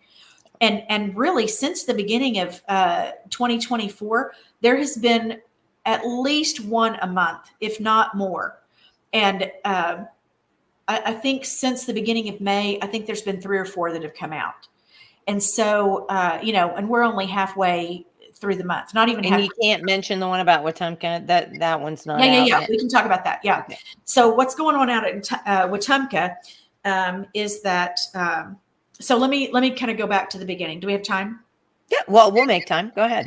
And really, since the beginning of 2024, there has been at least one a month, if not more. And I think since the beginning of May, I think there's been 3 or 4 that have come out. And so, and we're only halfway through the month, not even halfway. You can't mention the one about Wetumpka. That one's not out Yeah. yet. We can talk about that. Yeah. Okay. So what's going on out at Wetumpka is that, so let me kind of go back to the beginning. Do we have time? Yeah, well, we'll make time. Go ahead.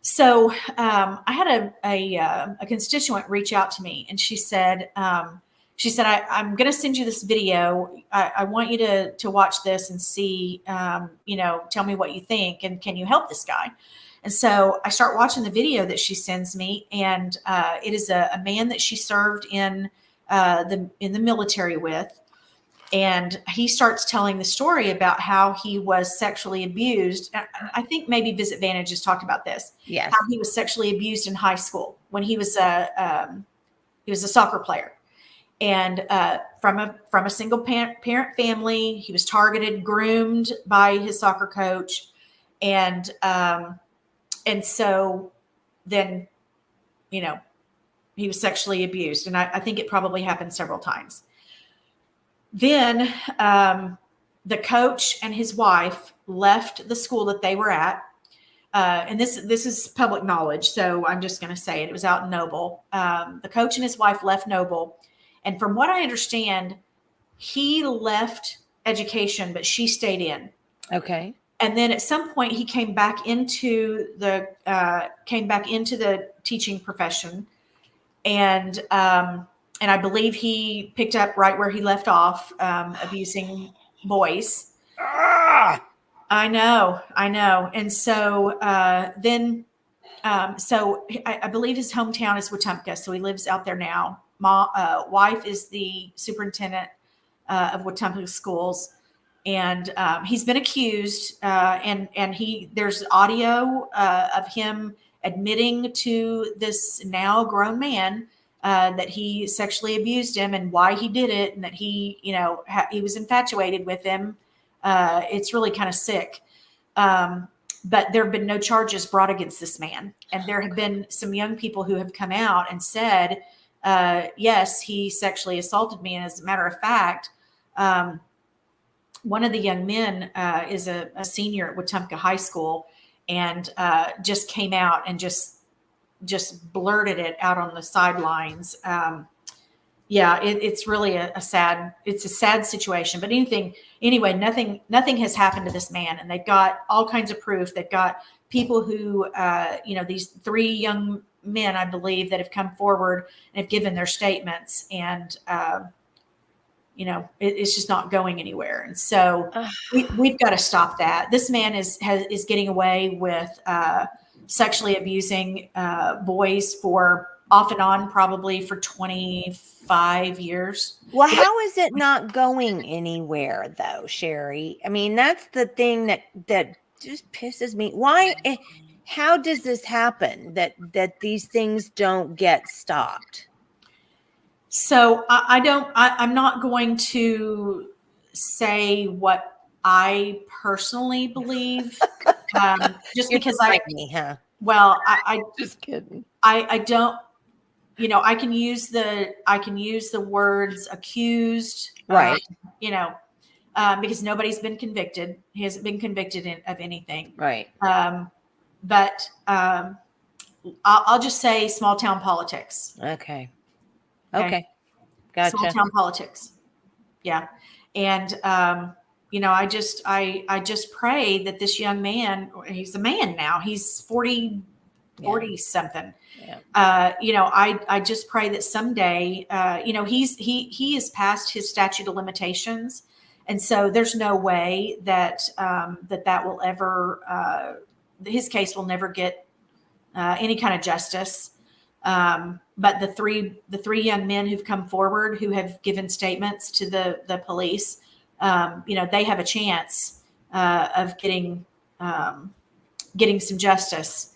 So I had a constituent reach out to me, and she said, I'm going to send you this video. I want you to watch this and see, tell me what you think, and can you help this guy? And so I start watching the video that she sends me, and it is a man that she served in the military with. And he starts telling the story about how he was sexually abused. I think maybe Visit Vantage has talked about this. Yes. How he was sexually abused in high school when he was a soccer player. And from a single parent family, he was targeted, groomed by his soccer coach. And so then, he was sexually abused. And I think it probably happened several times. Then the coach and his wife left the school that they were at. And this is public knowledge, so I'm just going to say it. It was out in Noble. The coach and his wife left Noble. And from what I understand, he left education, but she stayed in. Okay. And then at some point he came back into the teaching profession. And I believe he picked up right where he left off, abusing boys. Ah! I know. And so then I believe his hometown is Wetumpka. So he lives out there now. Wife is the superintendent of Wetumpka schools. And he's been accused, and there's audio of him admitting to this now grown man that he sexually abused him and why he did it, and that he was infatuated with him. It's really kind of sick. But there have been no charges brought against this man. And there have been some young people who have come out and said, yes, he sexually assaulted me. And as a matter of fact, one of the young men is a senior at Wetumpka High School, and just came out and just blurted it out on the sidelines. It's really a sad situation. But anyway, nothing has happened to this man, and they've got all kinds of proof. They've got people who, these 3 young men, I believe, that have come forward and have given their statements, and it's just not going anywhere. And so we've got to stop that. This man is getting away with sexually abusing boys for off and on, probably for 25 years. Well, how is it not going anywhere though, Sherrie? I mean, that's the thing that just pisses me. Why? How does this happen that these things don't get stopped? So I'm not going to say what I personally believe, just because I just kidding. I don't, I can use the words accused, right? Because nobody's been convicted. He hasn't been convicted of anything, right? But I'll just say small town politics. Okay. Gotcha. Small town politics. Yeah. And, I just pray that this young man, he's a man now, he's 40 something. Yeah. I just pray that someday, he is past his statute of limitations. And so there's no way that will ever, his case will never get any kind of justice. But the three young men who've come forward, who have given statements to the police, they have a chance of getting some justice,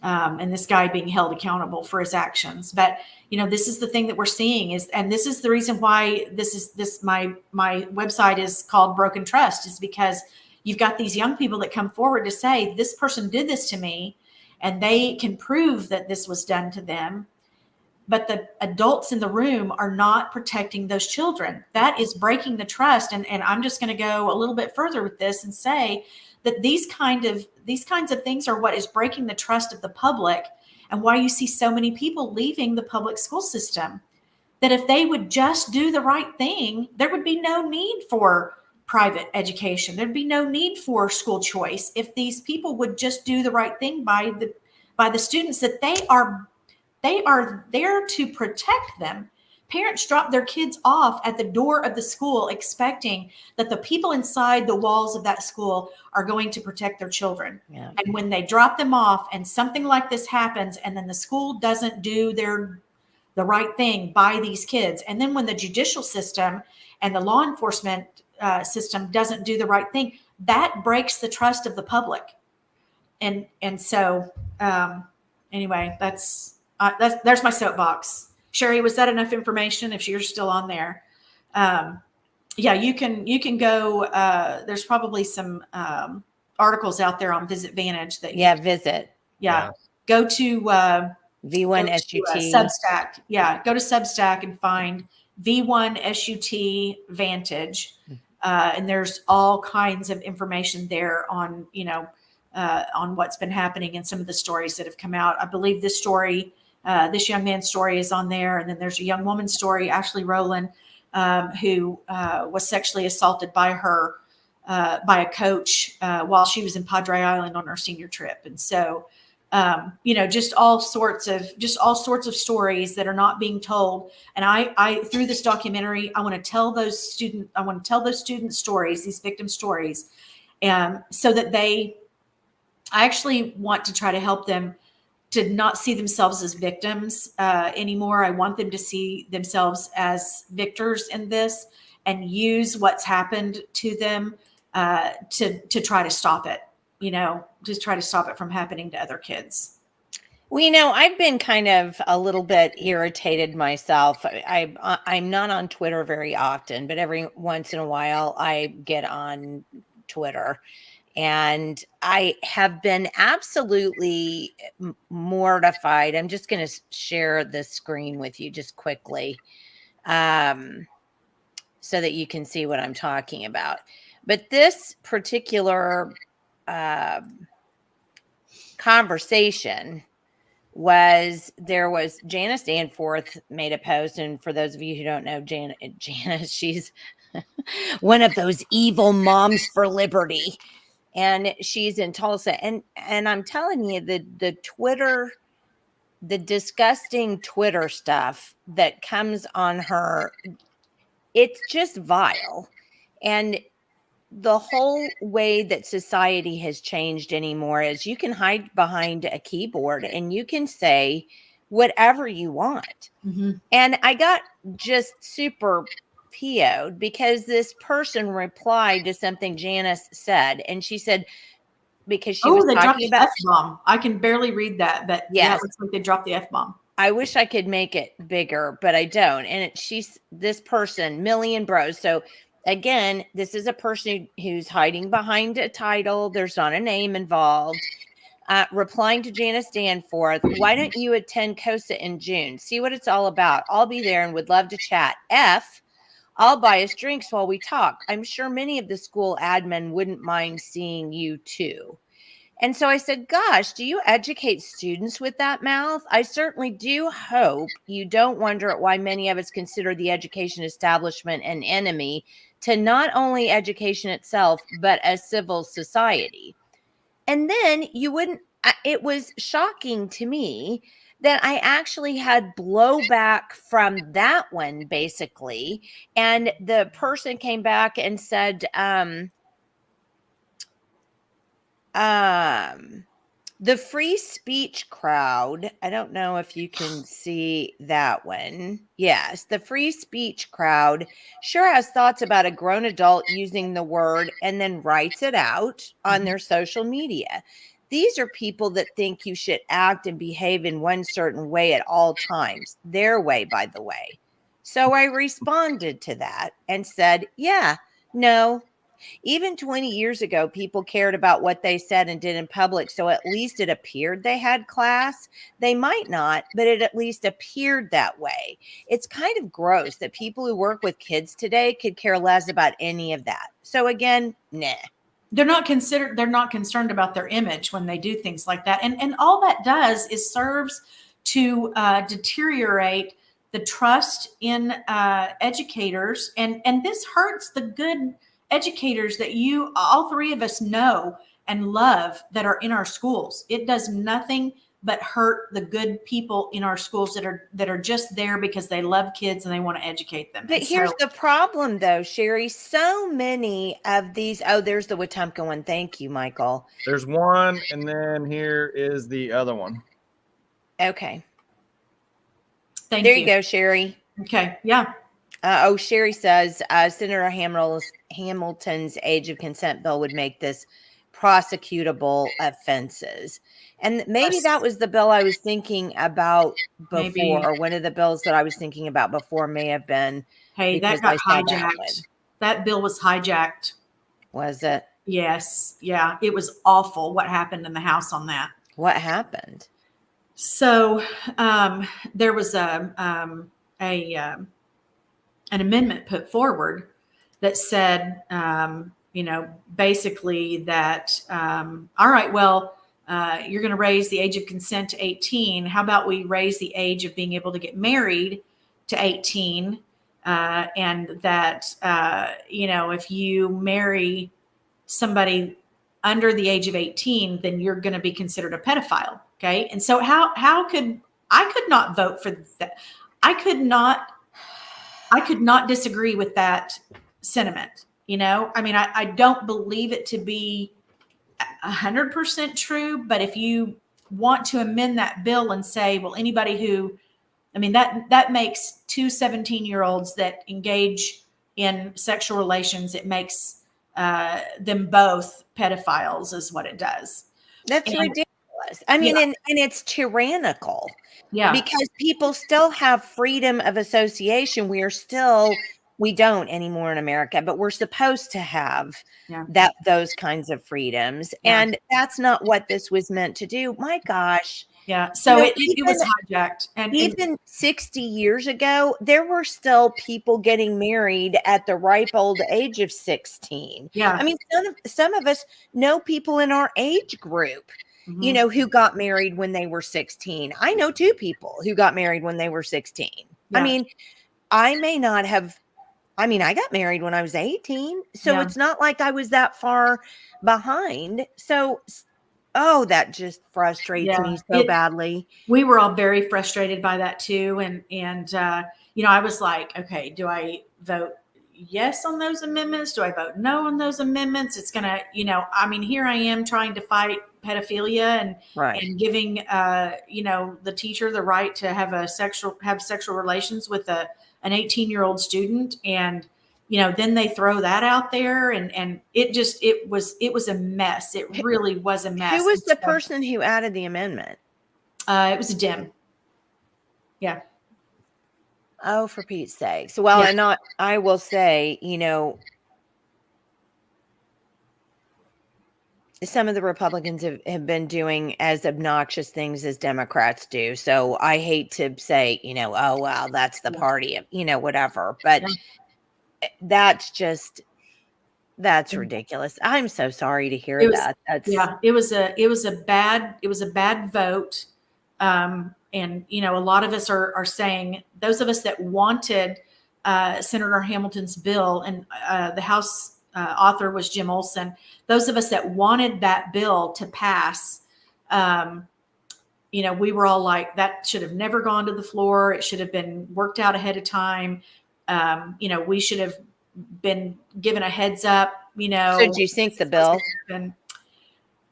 and this guy being held accountable for his actions. But this is the thing that we're seeing and this is the reason why my website is called Broken Trust, is because you've got these young people that come forward to say, this person did this to me, and they can prove that this was done to them. But the adults in the room are not protecting those children. That is breaking the trust. And I'm just going to go a little bit further with this and say that these kinds of things are what is breaking the trust of the public, and why you see so many people leaving the public school system. That if they would just do the right thing, there would be no need for private education. There'd be no need for school choice if these people would just do the right thing by the students, that they are there to protect them. Parents drop their kids off at the door of the school expecting that the people inside the walls of that school are going to protect their children. Yeah. And when they drop them off and something like this happens, and then the school doesn't do the right thing by these kids, and then when the judicial system and the law enforcement system doesn't do the right thing, that breaks the trust of the public. And so anyway, there's my soapbox. Sherrie, was that enough information? If you're still on there, yeah, you can go. There's probably some articles out there on Visit Vantage that visit. Yeah, go to V1 SUT Substack. Yeah, go to Substack and find V1 SUT Vantage, and there's all kinds of information there on on what's been happening and some of the stories that have come out. I believe this story. This young man's story is on there. And then there's a young woman's story, Ashley Rowland, who was sexually assaulted by a coach while she was in Padre Island on our senior trip. And so, just all sorts of stories that are not being told. And I through this documentary, I want to tell those students stories, these victim stories, so that I actually want to try to help them to not see themselves as victims anymore. I want them to see themselves as victors in this and use what's happened to them to try to stop it, just try to stop it from happening to other kids. Well, I've been kind of a little bit irritated myself. I'm not on Twitter very often, but every once in a while I get on Twitter. And I have been absolutely mortified. I'm just going to share the screen with you just quickly so that you can see what I'm talking about. But this particular conversation was Janice Danforth made a post. And for those of you who don't know Janice, she's one of those evil moms for liberty. And she's in Tulsa. And I'm telling you, the Twitter, the disgusting Twitter stuff that comes on her, it's just vile. And the whole way that society has changed anymore is you can hide behind a keyboard and you can say whatever you want. Mm-hmm. And I got just super PO'd because this person replied to something Janice said, and she said, because she was talking about F-bomb. I can barely read that, but yeah, it looks like they dropped the F-bomb. I wish I could make it bigger, but I don't. And she's this person, Million Bros. So again, this is a person who's hiding behind a title. There's not a name involved. Replying to Janice Danforth, why don't you attend COSA in June? See what it's all about. I'll be there and would love to chat. I'll buy us drinks while we talk. I'm sure many of the school admin wouldn't mind seeing you too. And so I said, gosh, do you educate students with that mouth? I certainly do hope you don't wonder at why many of us consider the education establishment an enemy to not only education itself, but a civil society. And then it was shocking to me that I actually had blowback from that one, basically. And the person came back and said, the free speech crowd, I don't know if you can see that one. Yes, the free speech crowd sure has thoughts about a grown adult using the word and then writes it out on their social media. These are people that think you should act and behave in one certain way at all times. Their way, by the way. So I responded to that and said, yeah, no. Even 20 years ago, people cared about what they said and did in public. So at least it appeared they had class. They might not, but it at least appeared that way. It's kind of gross that people who work with kids today could care less about any of that. So again, nah. They're not concerned about their image when they do things like that. And all that does is serves to deteriorate the trust in educators. And this hurts the good educators that all three of us know and love that are in our schools. It does nothing but hurt the good people in our schools that are just there because they love kids and they want to educate them. But And here's so, the problem, though, Sherrie. So many of these. Oh, there's the Wetumpka one. Thank you, Michael. There's one, and then here is the other one. Okay. thank There you go, Sherrie. Okay. Yeah. Sherrie says Senator Hamilton's age of consent bill would make this prosecutable offenses. And maybe Yes. that was the bill I was thinking about before, Maybe. or one of the bills that I was thinking about before may have been. Hey, because that got I saw that hijacked. one. That bill was hijacked. Was it? Yes. Yeah. It was awful what happened in the House on that. What happened? So there was an amendment put forward that said, basically that, all right, well, you're going to raise the age of consent to 18. How about we raise the age of being able to get married to 18? And that, if you marry somebody under the age of 18, then you're going to be considered a pedophile. Okay. And so I could not vote for that. I could not disagree with that sentiment. I don't believe it to be 100% true, but if you want to amend that bill and say, well, anybody who, that makes two 17-year-olds that engage in sexual relations, it makes them both pedophiles is what it does. That's ridiculous. And it's tyrannical. Yeah. Because people still have freedom of association. We don't anymore in America, but we're supposed to have those kinds of freedoms. Yeah. And that's not what this was meant to do. My gosh. Yeah. So it was hijacked. And even 60 years ago, there were still people getting married at the ripe old age of 16. Yeah. Some of us know people in our age group, who got married when they were 16. I know 2 people who got married when they were 16. Yeah. I got married when I was 18. So it's not like I was that far behind. So, that just frustrates me so badly. We were all very frustrated by that too. And I was like, okay, do I vote yes on those amendments? Do I vote no on those amendments? It's going to, here I am trying to fight pedophilia and giving, the teacher the right to have sexual relations with an 18-year-old student. And, then they throw that out there and it was a mess. It really was a mess. Who was the person who added the amendment? It was a Dem. Yeah. Oh, for Pete's sake. So, and I will say, some of the Republicans have been doing as obnoxious things as Democrats do. So I hate to say, oh, well, that's the party of, whatever. But that's ridiculous. I'm so sorry to hear that. It was a bad vote. And, a lot of us are saying, those of us that wanted Senator Hamilton's bill, and the House author was Jim Olson, those of us that wanted that bill to pass, we were all like, that should have never gone to the floor. It should have been worked out ahead of time. We should have been given a heads up, So did you think the bill?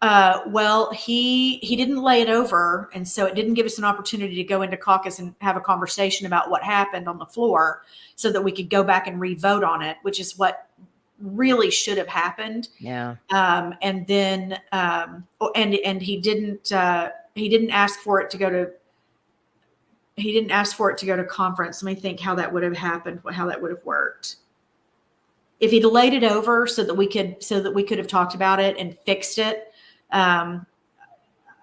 Well, he didn't lay it over. And so it didn't give us an opportunity to go into caucus and have a conversation about what happened on the floor so that we could go back and re-vote on it, which is what really should have happened. Yeah. And then, and he didn't ask for it to go to conference. Let me think how that would have happened, how that would have worked. If he'd laid it over so that we could have talked about it and fixed it. I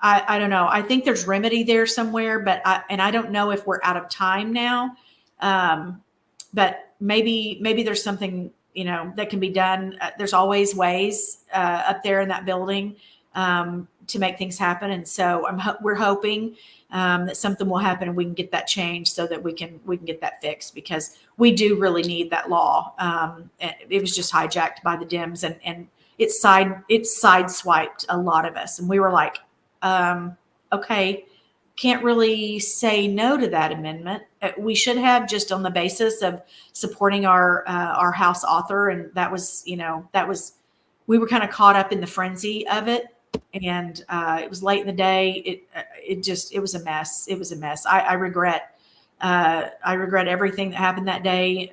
don't know. I think there's remedy there somewhere, but I don't know if we're out of time now. But maybe there's something, that can be done. There's always ways up there in that building to make things happen. And so we're hoping that something will happen and we can get that changed so that we can get that fixed, because we do really need that law. It was just hijacked by the Dems and it sideswiped a lot of us. And we were like, okay, can't really say no to that amendment. We should have, just on the basis of supporting our House author, and that was, we were kind of caught up in the frenzy of it, and it was late in the day. It was a mess. It was a mess. I regret everything that happened that day,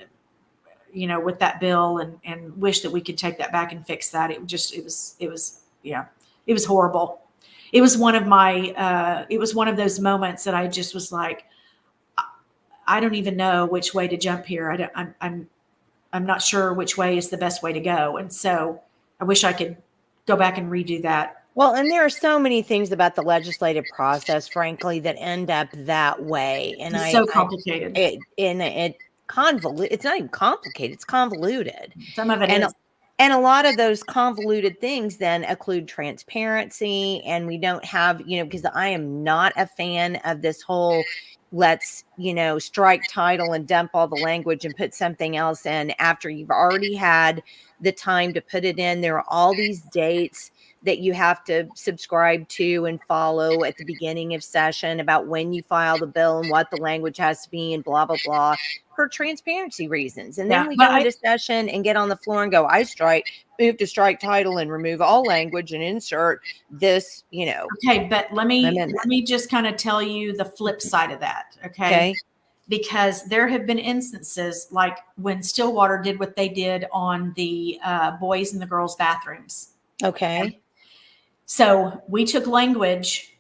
with that bill, and wish that we could take that back and fix that. It was horrible. It was one of those moments that I just was like, I don't even know which way to jump here. I'm not sure which way is the best way to go. And so I wish I could go back and redo that. Well, and there are so many things about the legislative process, frankly, that end up that way. And It's so complicated. It's not even complicated. It's convoluted. Some of it is. And a lot of those convoluted things then occlude transparency, and we don't have, because I am not a fan of this whole let's, strike title and dump all the language and put something else in after you've already had the time to put it in. There are all these dates that you have to subscribe to and follow at the beginning of session about when you file the bill and what the language has to be and blah, blah, blah, for transparency reasons. And then we go into session and get on the floor and go, move to strike title and remove all language and insert this, Okay, but let me just kind of tell you the flip side of that. Okay. Because there have been instances like when Stillwater did what they did on the boys and the girls bathrooms. Okay. So we took language,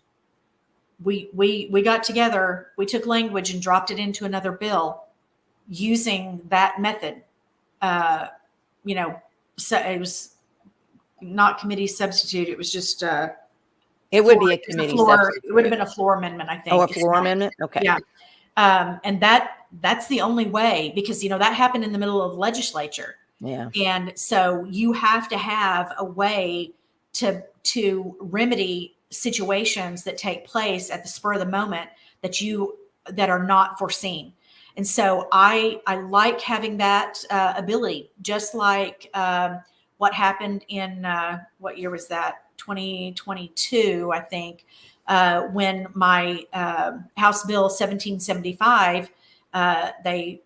we got together, we took language and dropped it into another bill using that method. So it was not committee substitute. It was just it would be a committee substitute. It would have been a floor amendment, I think. Oh, a floor amendment? Okay. Yeah. And that's the only way, because that happened in the middle of legislature. Yeah. And so you have to have a way to remedy situations that take place at the spur of the moment that are not foreseen. And so I like having that ability, just like what happened in what year was that? 2022, I think, when my House Bill 1775, they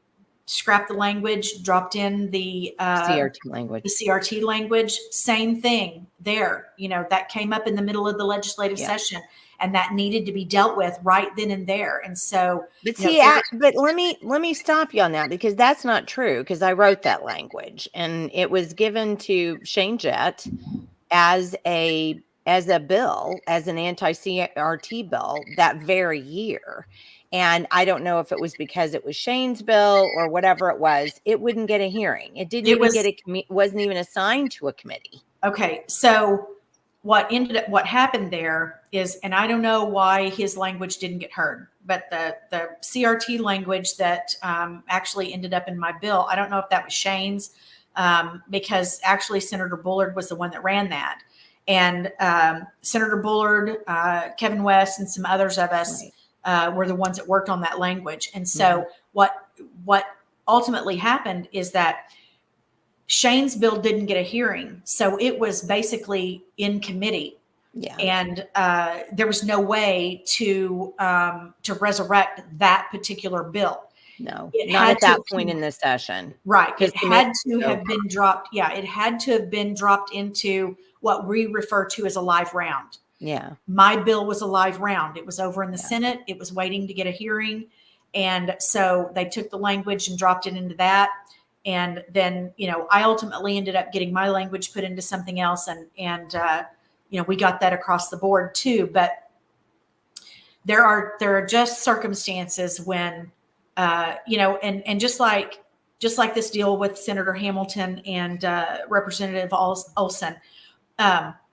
scrapped the language, dropped in the CRT language. The CRT language, same thing there. That came up in the middle of the legislative session, and that needed to be dealt with right then and there. And so, but let me stop you on that, because that's not true. Because I wrote that language, and it was given to Shane Jett as a bill, as an anti-CRT bill that very year. And I don't know if it was because it was Shane's bill or whatever it was. It wouldn't get a hearing. Wasn't even assigned to a committee. Okay, so what happened there is, and I don't know why his language didn't get heard, but the CRT language that actually ended up in my bill, I don't know if that was Shane's, because actually Senator Bullard was the one that ran that, and Senator Bullard, Kevin West, and some others of us. Right. Were the ones that worked on that language. And so what ultimately happened is that Shane's bill didn't get a hearing. So it was basically in committee. Yeah. And there was no way to resurrect that particular bill. No, not at that point in the session. Right. It had to have been dropped. Yeah. It had to have been dropped into what we refer to as a live round. Yeah. My bill was a live round. It was over in the Senate. It was waiting to get a hearing. And so they took the language and dropped it into that. And then, I ultimately ended up getting my language put into something else. And we got that across the board too. But there are just circumstances when, and just like this deal with Senator Hamilton and Representative Olson,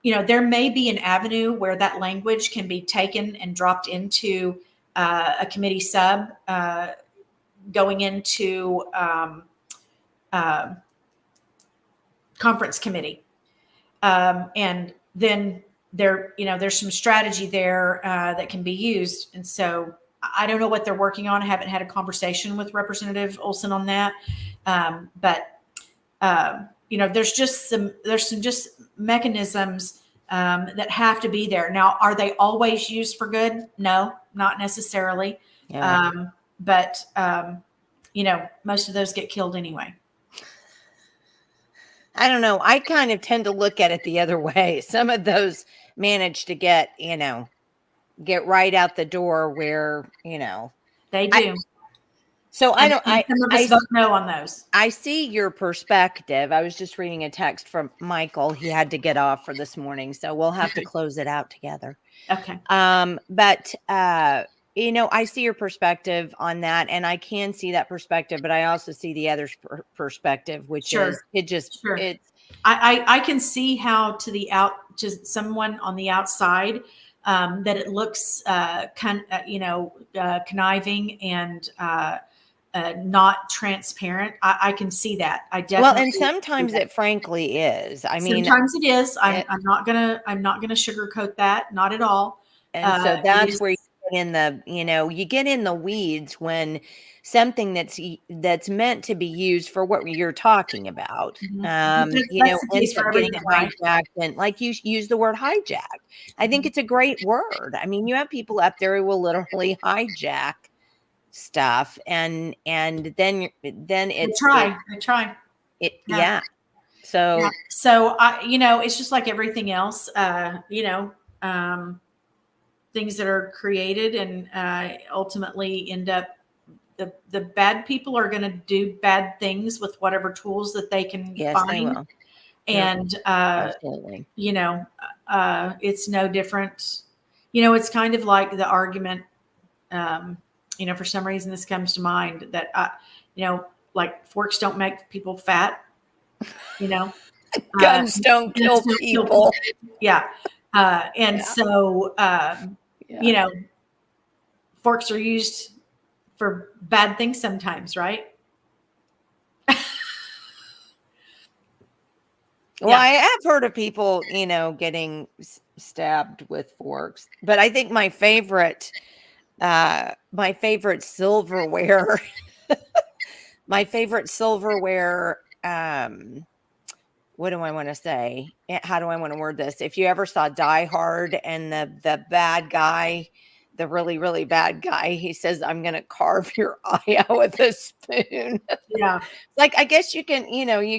there may be an avenue where that language can be taken and dropped into a committee sub going into conference committee. And then there's some strategy there that can be used. And so I don't know what they're working on. I haven't had a conversation with Representative Olson on that. But there's some mechanisms that have to be there. Now, are they always used for good? No, not necessarily. Yeah. But most of those get killed anyway. I don't know. I kind of tend to look at it the other way. Some of those manage to get right out the door where, They do. So some of us vote no on those. I see your perspective. I was just reading a text from Michael. He had to get off for this morning, so we'll have to close it out together. Okay. But I see your perspective on that, and I can see that perspective, but I also see the other perspective, which is I can see how to someone on the outside that it looks conniving and not transparent. I can see that. I definitely. Well, and sometimes it frankly is. I mean, sometimes it is. I'm not gonna sugarcoat that. Not at all. And so that's where you get in the weeds when something that's meant to be used for what you're talking about, ends up getting hijacked, and like you use the word hijacked. I think it's a great word. I mean, you have people up there who will literally hijack stuff, and then it's they try. Yeah. So it's just like everything else. Things that are created and ultimately end up, the bad people are going to do bad things with whatever tools that they can find. They will. And absolutely. It's no different. It's kind of like the argument. For some reason this comes to mind that like forks don't make people fat. Guns don't kill people. Yeah. So forks are used for bad things sometimes, right? Well, I have heard of people, getting stabbed with forks, but I think my favorite silverware, what do I want to say? How do I want to word this? If you ever saw Die Hard and the bad guy, the really, really bad guy, he says, "I'm going to carve your eye out with a spoon." Yeah. Like, I guess you can,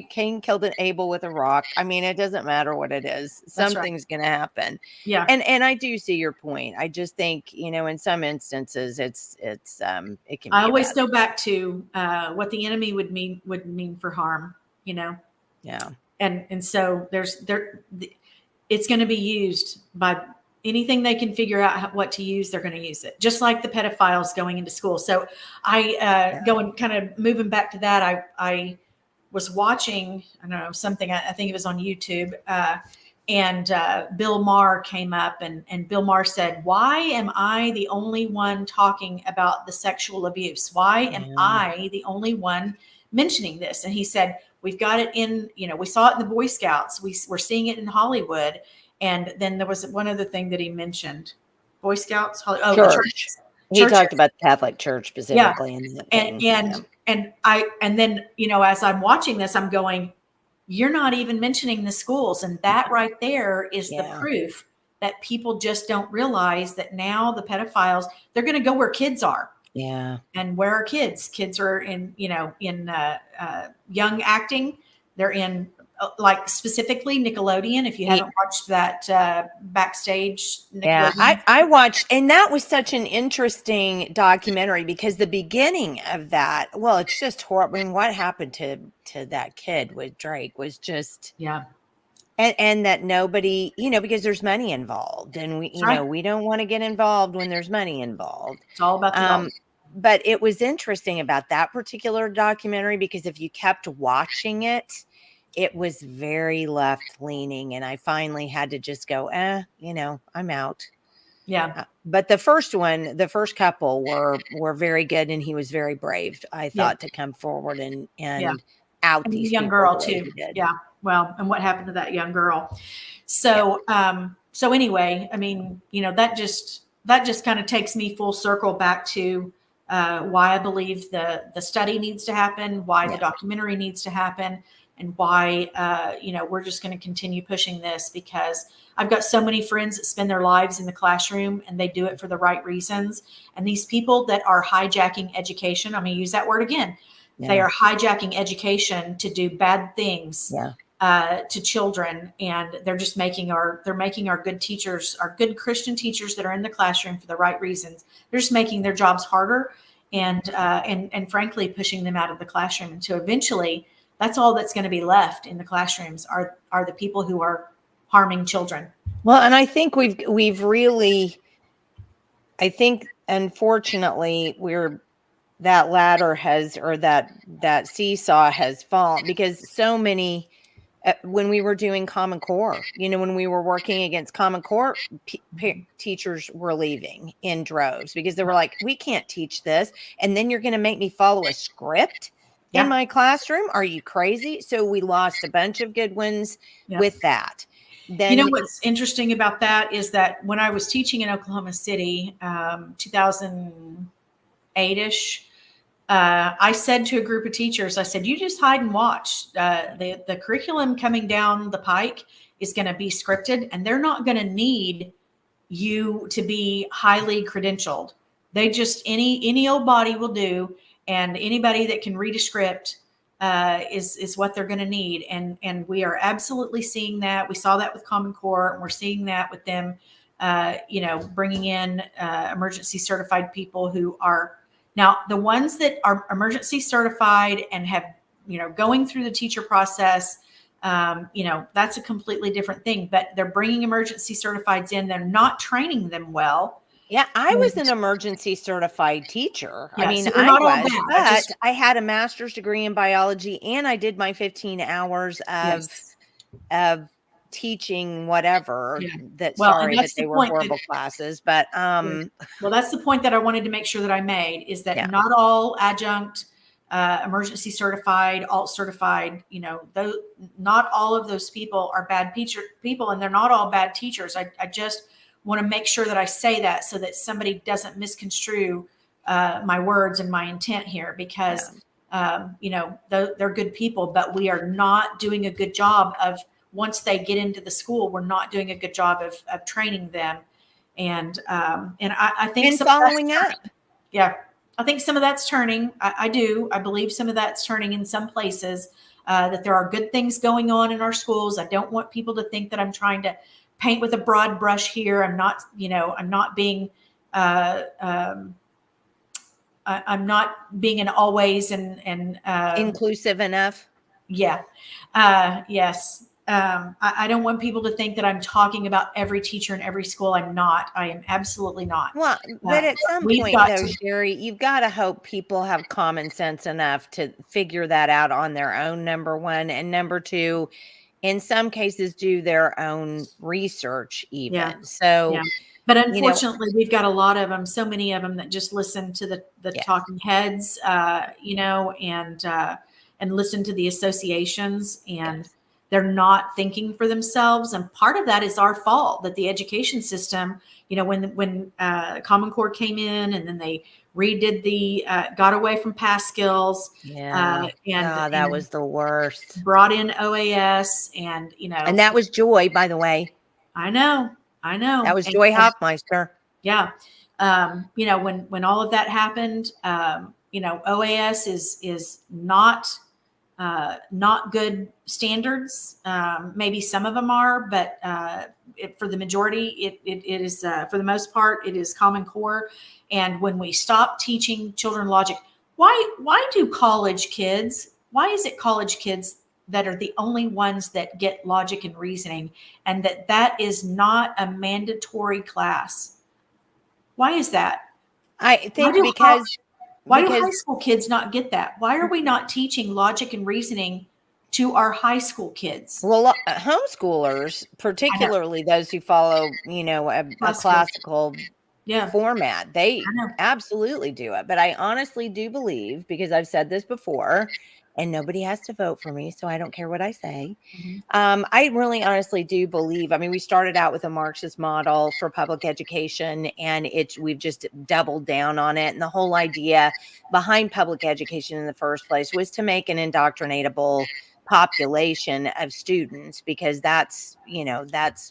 Cain killed an Abel with a rock. I mean, it doesn't matter what it is. Something's going to happen. Yeah. And I do see your point. I just think, in some instances it can be I always go back to what the enemy would mean for harm, Yeah. And so it's going to be used by anything they can figure out what to use. They're going to use it, just like the pedophiles going into school. So going kind of moving back to that, I was watching, I don't know, something, I think it was on YouTube, and Bill Maher came up and Bill Maher said, "Why am I the only one talking about the sexual abuse? Why am I the only one mentioning this?" And he said, "We've got it in, we saw it in the Boy Scouts. We're seeing it in Hollywood." And then there was one other thing that he mentioned: Boy Scouts, church. He talked about the Catholic Church specifically. Yeah. And then, as I'm watching this, I'm going, you're not even mentioning the schools. And that right there is the proof that people just don't realize that now the pedophiles, they're going to go where kids are. Yeah. And where are kids? Kids are in young acting. They're in like specifically Nickelodeon. If you haven't watched that Backstage Nickelodeon. I watched, and that was such an interesting documentary because the beginning of that, well, it's just horrible. I mean, what happened to that kid with Drake was just and that nobody, because there's money involved, and we don't want to get involved when there's money involved. It's all about the dollars. But it was interesting about that particular documentary because if you kept watching it, it was very left leaning, and I finally had to just go, I'm out. Yeah. But the first couple were very good, and he was very brave, I thought, to come forward and out these young girl too. Yeah. Well, and what happened to that young girl? So, so anyway, I mean, that just kind of takes me full circle back to why I believe the study needs to happen, why the documentary needs to happen, and why, we're just going to continue pushing this, because I've got so many friends that spend their lives in the classroom and they do it for the right reasons. And these people that are hijacking education, I'm going to use that word again. Yeah. They are hijacking education to do bad things to children. And they're just making our good teachers, our good Christian teachers that are in the classroom for the right reasons. They're just making their jobs harder and frankly, pushing them out of the classroom. And so eventually that's all that's going to be left in the classrooms are the people who are harming children. Well, and I think we've really, I think unfortunately that ladder has, or that seesaw has fallen, because so many, when we were doing Common Core, when we were working against Common Core, teachers were leaving in droves because they were like, we can't teach this. And then you're going to make me follow a script in my classroom. Are you crazy? So we lost a bunch of good ones with that. Then, what's interesting about that is that when I was teaching in Oklahoma City, 2008-ish, I said to a group of teachers, I said, you just hide and watch. The curriculum coming down the pike is going to be scripted, and they're not going to need you to be highly credentialed. They just, any old body will do. And anybody that can read a script is what they're going to need. And we are absolutely seeing that. We saw that with Common Core, and we're seeing that with them, bringing in emergency certified people who are now the ones that are emergency certified and have, going through the teacher process. That's a completely different thing, but they're bringing emergency certifieds in. They're not training them well. Yeah, I was an emergency certified teacher. Yeah, I mean, so I had a master's degree in biology, and I did my 15 hours of teaching whatever. That they were horrible classes, but well, that's the point that I wanted to make sure that I made, is that not all adjunct, emergency certified, alt certified, not all of those people are bad people, and they're not all bad teachers. I just want to make sure that I say that so that somebody doesn't misconstrue my words and my intent here, because they're good people, but we are not doing a good job of, once they get into the school, we're not doing a good job of training them. And I think following up. Yeah. I think some of that's turning. I believe some of that's turning in some places, that there are good things going on in our schools. I don't want people to think that I'm trying to paint with a broad brush here. I'm not, I'm not being, I'm not being an always and inclusive enough. Yeah. Yes. I don't want people to think that I'm talking about every teacher in every school. I'm not. I am absolutely not. Well, but at some point, though, Sherrie, you've got to hope people have common sense enough to figure that out on their own, number one. And number two, in some cases, do their own research even. Yeah. So, yeah. But unfortunately, we've got a lot of them, so many of them that just listen to the talking heads, and listen to the associations, and they're not thinking for themselves. And part of that is our fault, that the education system, when Common Core came in, and then they redid got away from pass skills. Yeah. That was the worst. Brought in OAS, and, and that was Joy, by the way. I know. That was Joy Hoffmeister. Yeah. When all of that happened, OAS is not good standards. Maybe some of them are, but for the majority, it is, for the most part, it is Common Core. And when we stop teaching children logic, why is it college kids that are the only ones that get logic and reasoning, and that is not a mandatory class? Why is that? I think why do high school kids not get that? Why are we not teaching logic and reasoning to our high school kids? Well, homeschoolers, particularly those who follow, a classical format, they absolutely do it. But I honestly do believe, because I've said this before, and nobody has to vote for me, so I don't care what I say. Mhm. I really honestly do believe, I mean, we started out with a Marxist model for public education, and we've just doubled down on it. And the whole idea behind public education in the first place was to make an indoctrinatable population of students, because that's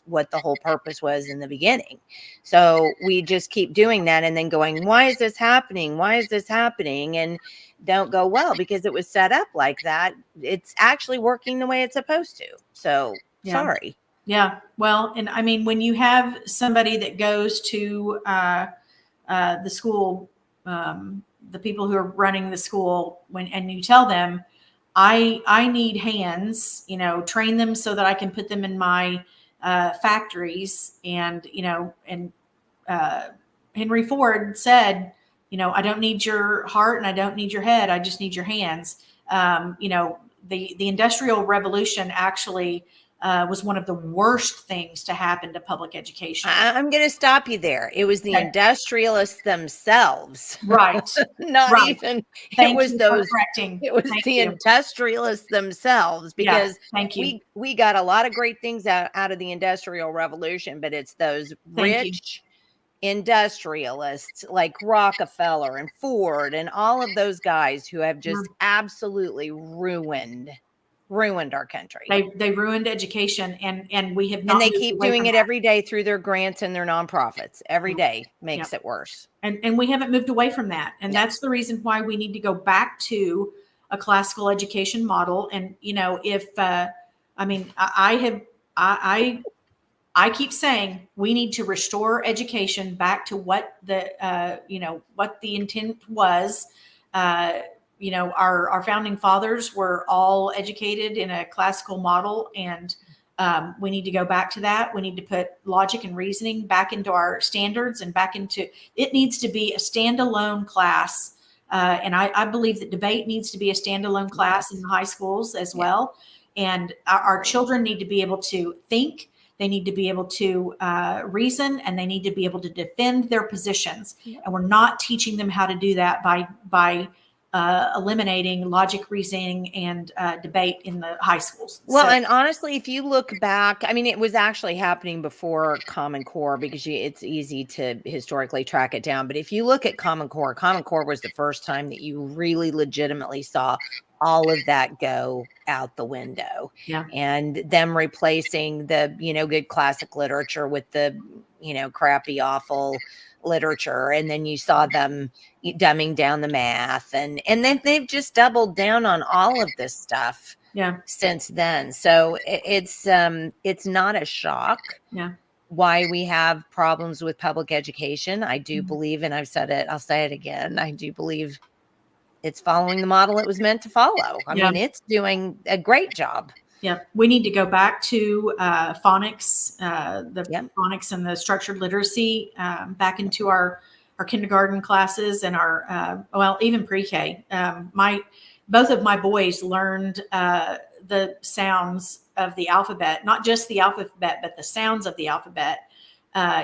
what the whole purpose was in the beginning. So we just keep doing that and then going, why is this happening? Why is this happening? And don't go, well, because it was set up like that. It's actually working the way it's supposed to. So Yeah. sorry. Yeah. Well, and I mean, when you have somebody that goes to the school, the people who are running the school, and you tell them, I need hands, train them so that I can put them in my factories. And, uh, Henry Ford said, I don't need your heart and I don't need your head. I just need your hands. The Industrial Revolution actually was one of the worst things to happen to public education. I'm going to stop you there. It was the Okay. industrialists themselves. Right. Not Right. even, Thank it was you those, for correcting. it was Thank the you. industrialists themselves, because Thank you. we got a lot of great things out of the Industrial Revolution, but it's those Thank you. rich industrialists like Rockefeller and Ford and all of those guys who have just absolutely ruined our country. They ruined education, and we have not. And they moved keep away doing from it that. every day through their grants and their nonprofits. Every day makes it worse. And we haven't moved away from that. And that's the reason why we need to go back to a classical education model. And, if, I mean, I keep saying we need to restore education back to what what the intent was. Our founding fathers were all educated in a classical model, and we need to go back to that. We need to put logic and reasoning back into our standards, and it needs to be a standalone class. And I believe that debate needs to be a standalone class in the high schools as well. And our children need to be able to think. They need to be able to reason, and they need to be able to defend their positions. And we're not teaching them how to do that by eliminating logic, reasoning, and debate in the high schools. Well, and honestly, if you look back, I mean, it was actually happening before Common Core, because it's easy to historically track it down. But if you look at Common Core was the first time that you really legitimately saw all of that go out the window. Yeah. And them replacing the, good classic literature with the, crappy, awful literature. And then you saw them dumbing down the math, and then they've just doubled down on all of this stuff since then. So it's not a shock why we have problems with public education. I do believe, and I've said it, I'll say it again, I do believe it's following the model it was meant to follow. I mean, it's doing a great job. Yeah, we need to go back to phonics, phonics and the structured literacy back into our kindergarten classes and our even pre-K. Both of my boys learned the sounds of the alphabet, not just the alphabet, but the sounds of the alphabet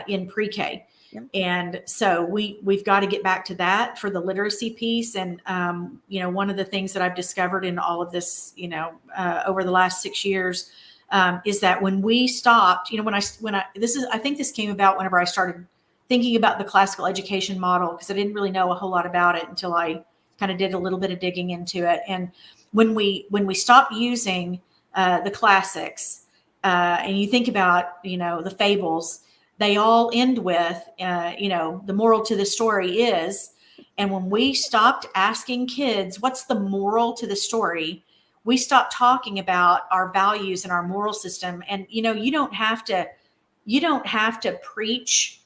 in pre-K. And so we've got to get back to that for the literacy piece. And, one of the things that I've discovered in all of this, over the last 6 years, is that when we stopped, I think this came about whenever I started thinking about the classical education model, because I didn't really know a whole lot about it until I kind of did a little bit of digging into it. And when we stopped using the classics, and you think about, the fables, they all end with, the moral to the story is. And when we stopped asking kids, what's the moral to the story? We stopped talking about our values and our moral system. And, you don't have to preach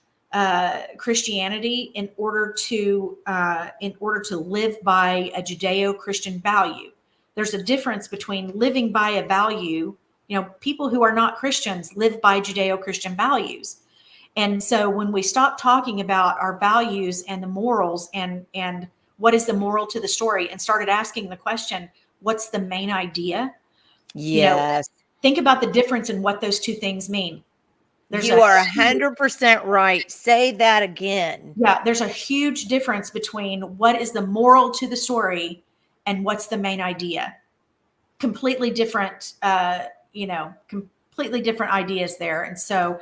Christianity in order to live by a Judeo-Christian value. There's a difference between living by a value. People who are not Christians live by Judeo-Christian values. And so when we stop talking about our values and the morals and what is the moral to the story, and started asking the question, what's the main idea? Yes. Think about the difference in what those two things mean. You are 100% right. Say that again. Yeah, there's a huge difference between what is the moral to the story and what's the main idea. completely different, completely different ideas there. And so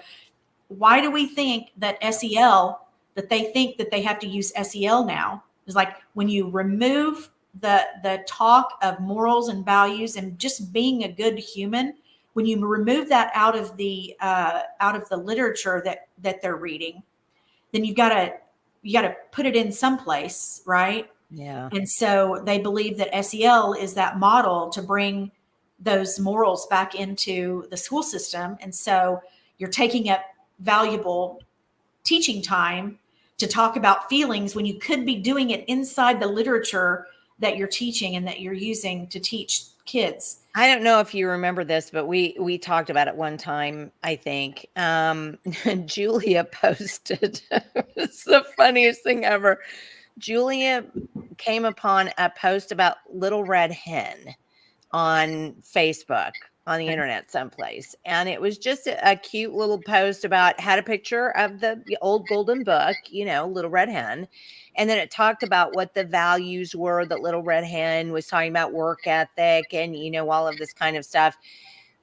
why do we think that SEL, that they think that they have to use SEL now? It's like when you remove the talk of morals and values and just being a good human, when you remove that out of the literature that they're reading, then you got to put it in someplace, right? Yeah. And so they believe that SEL is that model to bring those morals back into the school system. And so you're taking up valuable teaching time to talk about feelings when you could be doing it inside the literature that you're teaching and that you're using to teach kids. I don't know if you remember this, but we talked about it one time, I think. Julia posted, it's the funniest thing ever. Julia came upon a post about Little Red Hen on Facebook, on the internet someplace. And it was just a cute little post about, had a picture of the old golden book, Little Red Hen. And then it talked about what the values were that Little Red Hen was talking about, work ethic and, all of this kind of stuff.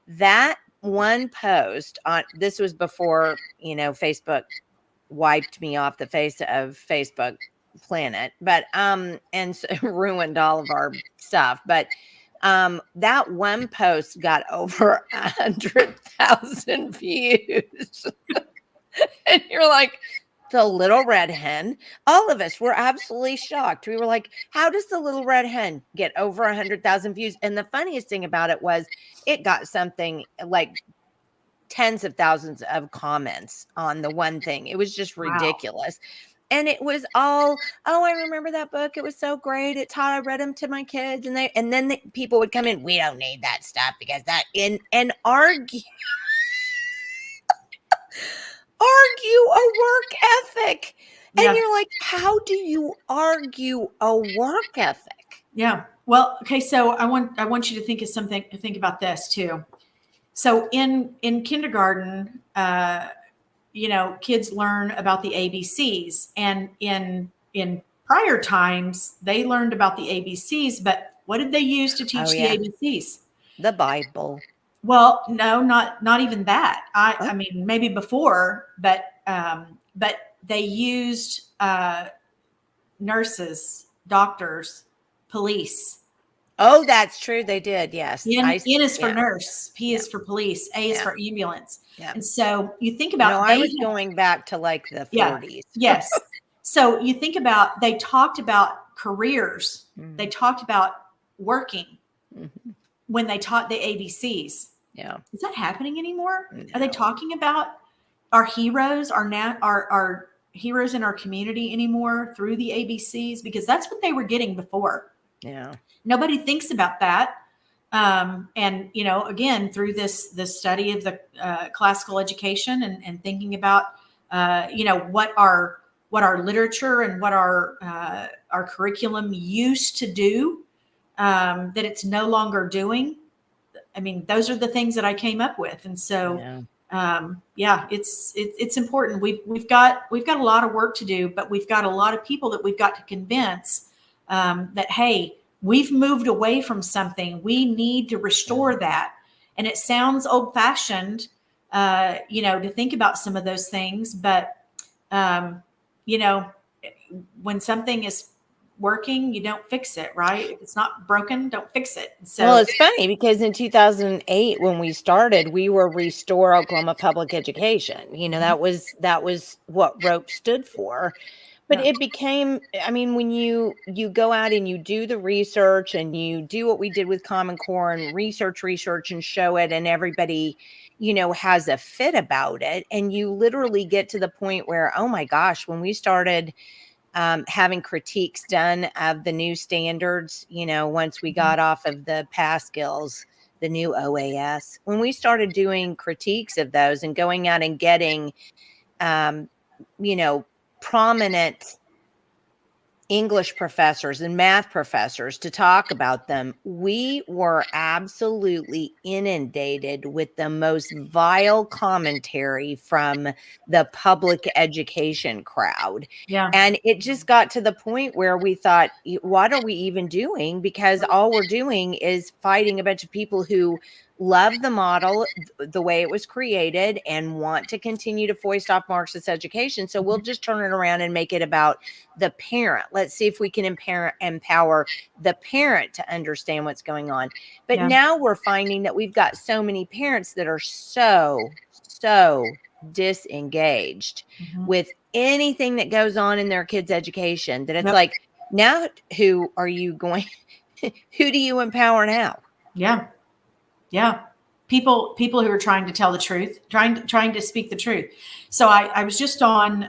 That one post on, this was before, Facebook wiped me off the face of Facebook planet, but, and so ruined all of our stuff. But that one post got over 100,000 views. And you're like, the Little Red Hen. All of us were absolutely shocked. We were like, how does the Little Red Hen get over 100,000 views? And the funniest thing about it was it got something like tens of thousands of comments on the one thing. It was just ridiculous. Wow. And it was all, oh, I remember that book. It was so great. It taught, I read them to my kids. And then people would come in, we don't need that stuff because that, and argue a work ethic. And you're like, how do you argue a work ethic? Yeah. Well, okay. So I want you to think about this too. So in kindergarten, kids learn about the ABCs, and in prior times they learned about the ABCs, but what did they use to teach the ABCs? The Bible. Well, no, not even that. I mean, maybe before, but they used nurses, doctors, police. Oh, that's true. They did. Yes. N is for nurse. P is for police. A is for ambulance. Yeah. And so you think about, I was going back to like the 40s. Yes. So you think about, they talked about careers. Mm-hmm. They talked about working when they taught the ABCs. Yeah. Is that happening anymore? No. Are they talking about our heroes, our heroes in our community anymore through the ABCs? Because that's what they were getting before. Yeah. Nobody thinks about that. And, again, through this study of the classical education and thinking about, what our literature and what our curriculum used to do, that it's no longer doing. I mean, those are the things that I came up with. And so, it's important. We've got a lot of work to do, but we've got a lot of people that we've got to convince that, hey, we've moved away from something. We need to restore that. And it sounds old fashioned, to think about some of those things, but, when something is working, you don't fix it, right? If it's not broken, don't fix it. So, well, it's funny because in 2008, when we started, we were Restore Oklahoma Public Education. That was what ROPE stood for. But it became, I mean, when you go out and you do the research and you do what we did with Common Core and research and show it, and everybody, has a fit about it. And you literally get to the point where, oh my gosh, when we started having critiques done of the new standards, once we got off of the Pascals, the new OAS, when we started doing critiques of those and going out and getting, prominent English professors and math professors to talk about them, we were absolutely inundated with the most vile commentary from the public education crowd. Yeah. And it just got to the point where we thought, what are we even doing? Because all we're doing is fighting a bunch of people who love the model the way it was created and want to continue to foist off Marxist education. So we'll just turn it around and make it about the parent. Let's see if we can empower the parent to understand what's going on. But now we're finding that we've got so many parents that are so disengaged with anything that goes on in their kids' education that it's like, now who are you going, who do you empower now? Yeah. Yeah. People who are trying to tell the truth, trying to speak the truth. So I was just on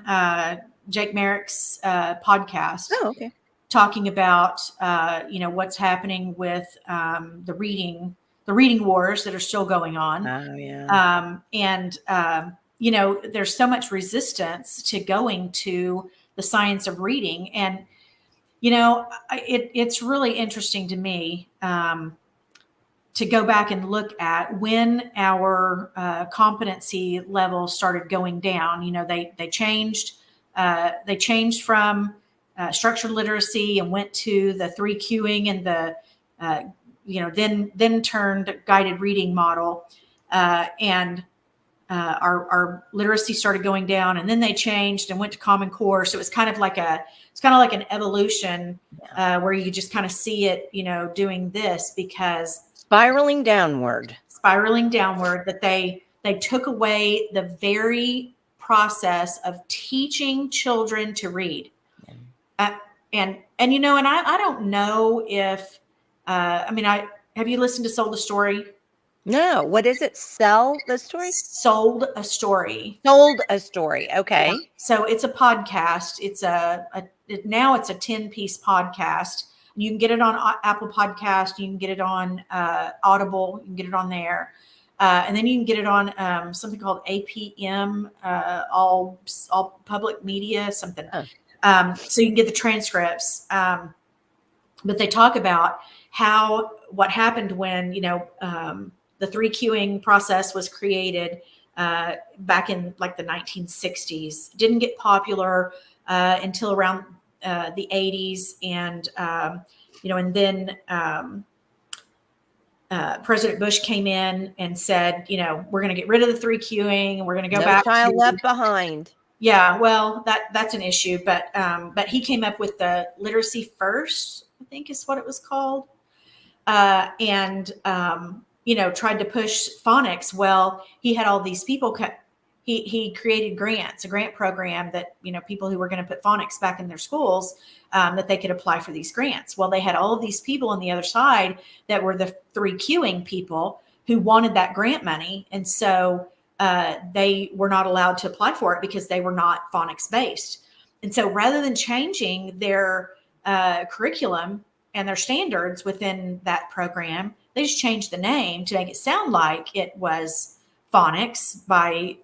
Jake Merrick's podcast. Oh, okay. Talking about what's happening with the reading wars that are still going on. Oh, yeah. There's so much resistance to going to the science of reading, and it's really interesting to me to go back and look at when our competency level started going down. They changed from structured literacy and went to the 3 Qing and the then turned guided reading model, and our literacy started going down, and then they changed and went to Common Core. So it's kind of like an evolution where you just kind of see it, doing this, because spiraling downward, that they took away the very process of teaching children to read. And I don't know if, have you listened to Sold a Story? No. What is it? Sell the story? Sold a Story. Sold a Story. Okay. Yeah. So it's a podcast. It's now it's a 10-piece podcast. You can get it on Apple Podcast. You can get it on Audible. You can get it on there. And then you can get it on something called APM, all public media, something. Oh. So you can get the transcripts. But they talk about what happened when, the 3 Qing process was created back in like the 1960s. Didn't get popular until around the 80s. And, and then President Bush came in and said, we're going to get rid of the 3 Qing. We're going to go back. No child left behind. Yeah, well, that's an issue, but he came up with the literacy first, I think is what it was called, and tried to push phonics. Well, he had all these people. He created grants, a grant program that people who were going to put phonics back in their schools, that they could apply for these grants. Well, they had all of these people on the other side that were the 3 Qing people who wanted that grant money, and so they were not allowed to apply for it because they were not phonics based. And so rather than changing their curriculum and their standards within that program, they just changed the name to make it sound like it was phonics by,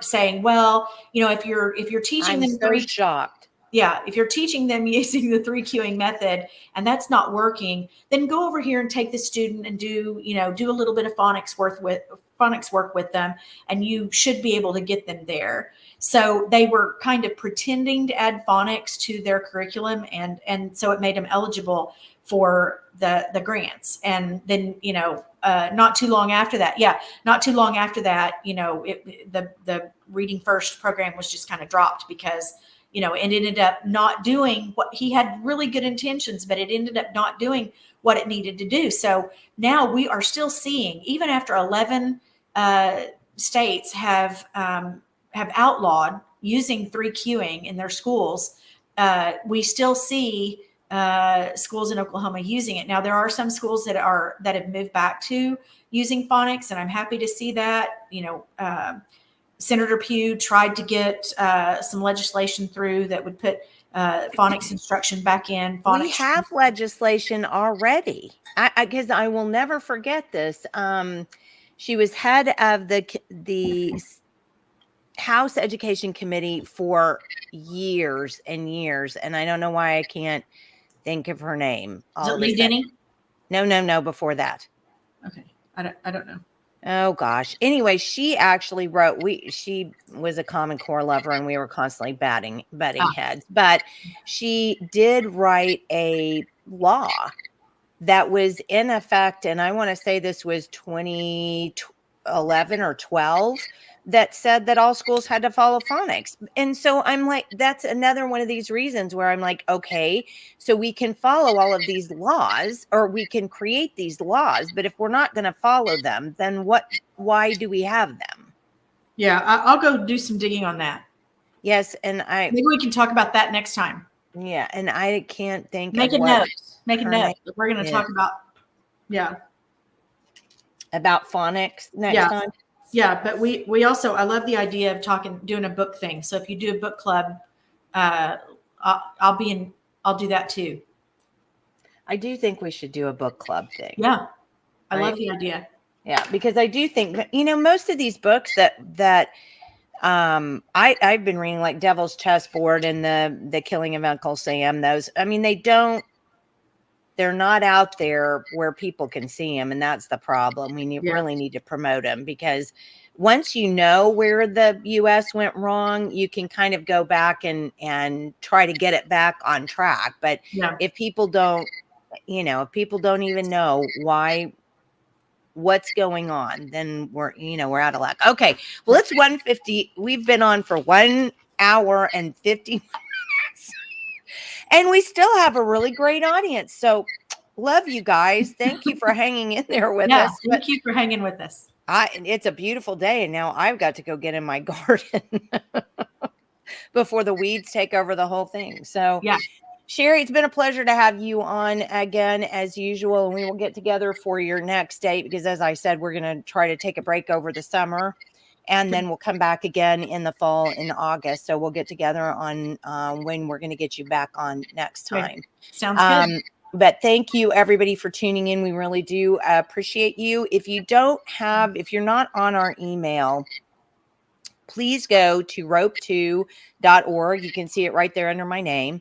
saying, well, if you're teaching them shocked. Yeah, if you're teaching them using the 3 Qing method and that's not working, then go over here and take the student and do a little bit of phonics work with them, and you should be able to get them there. So they were kind of pretending to add phonics to their curriculum, and so it made them eligible for the grants. And then not too long after that, the Reading First program was just kind of dropped because it ended up not doing what he had really good intentions, but it ended up not doing what it needed to do. So now we are still seeing, even after 11 states have outlawed using 3 Qing in their schools, we still see schools in Oklahoma using it. Now, there are some schools that have moved back to using phonics, and I'm happy to see that. Senator Pugh tried to get some legislation through that would put phonics instruction back in. We have legislation already. Because I will never forget this. She was head of the House Education Committee for years and years, and I don't know why I can't think of her name. Is it Lee Denny? No, before that. Okay, I don't know. Oh gosh. Anyway, she actually wrote. She was a Common Core lover, and we were constantly butting heads. But she did write a law that was in effect, and I want to say this was 2011 or 12, that said that all schools had to follow phonics. And so I'm like, that's another one of these reasons where I'm like, okay, so we can follow all of these laws, or we can create these laws, but if we're not going to follow them, then why do we have them? Yeah, I'll go do some digging on that. Yes, and maybe we can talk about that next time. Yeah, and I can't think. Make a note. Make a note. We're going to talk about. Yeah. About phonics next time. Yeah, but we also, I love the idea of doing a book thing. So if you do a book club, I'll do that too. I do think we should do a book club thing. Yeah. I love the idea. Yeah, because I do think that, most of these books that I've been reading, like Devil's Chessboard and the Killing of Uncle Sam, those, they're not out there where people can see them. And that's the problem. We really need to promote them, because once you know where the U.S. went wrong, you can kind of go back and try to get it back on track. But if people don't, if people don't even know what's going on, then we're out of luck. Okay. Well, it's 1:50. We've been on for 1 hour and 50 minutes. And we still have a really great audience. So love you guys. Thank you for hanging in there with us. Thank you for hanging with us. It's a beautiful day, and now I've got to go get in my garden before the weeds take over the whole thing. So Sherrie, it's been a pleasure to have you on again, as usual. And we will get together for your next date, because as I said, we're going to try to take a break over the summer. And then we'll come back again in the fall, in August. So we'll get together on when we're going to get you back on next time. Sounds good. But thank you, everybody, for tuning in. We really do appreciate you. If you're not on our email, please go to rope2.org. You can see it right there under my name.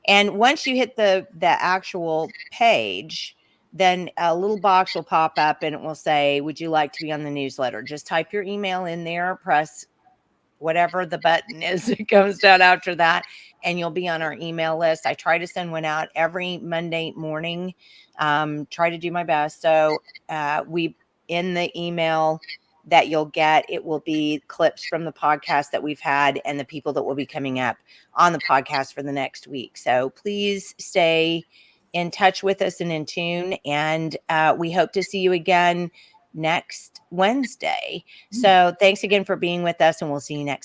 And once you hit the actual page, then a little box will pop up and it will say, would you like to be on the newsletter? Just type your email in there, press whatever the button is that comes down after that, and you'll be on our email list. I try to send one out every Monday morning. Try to do my best. So in the email that you'll get, it will be clips from the podcast that we've had and the people that will be coming up on the podcast for the next week. So please stay in touch with us and in tune. And we hope to see you again next Wednesday. So thanks again for being with us, and we'll see you next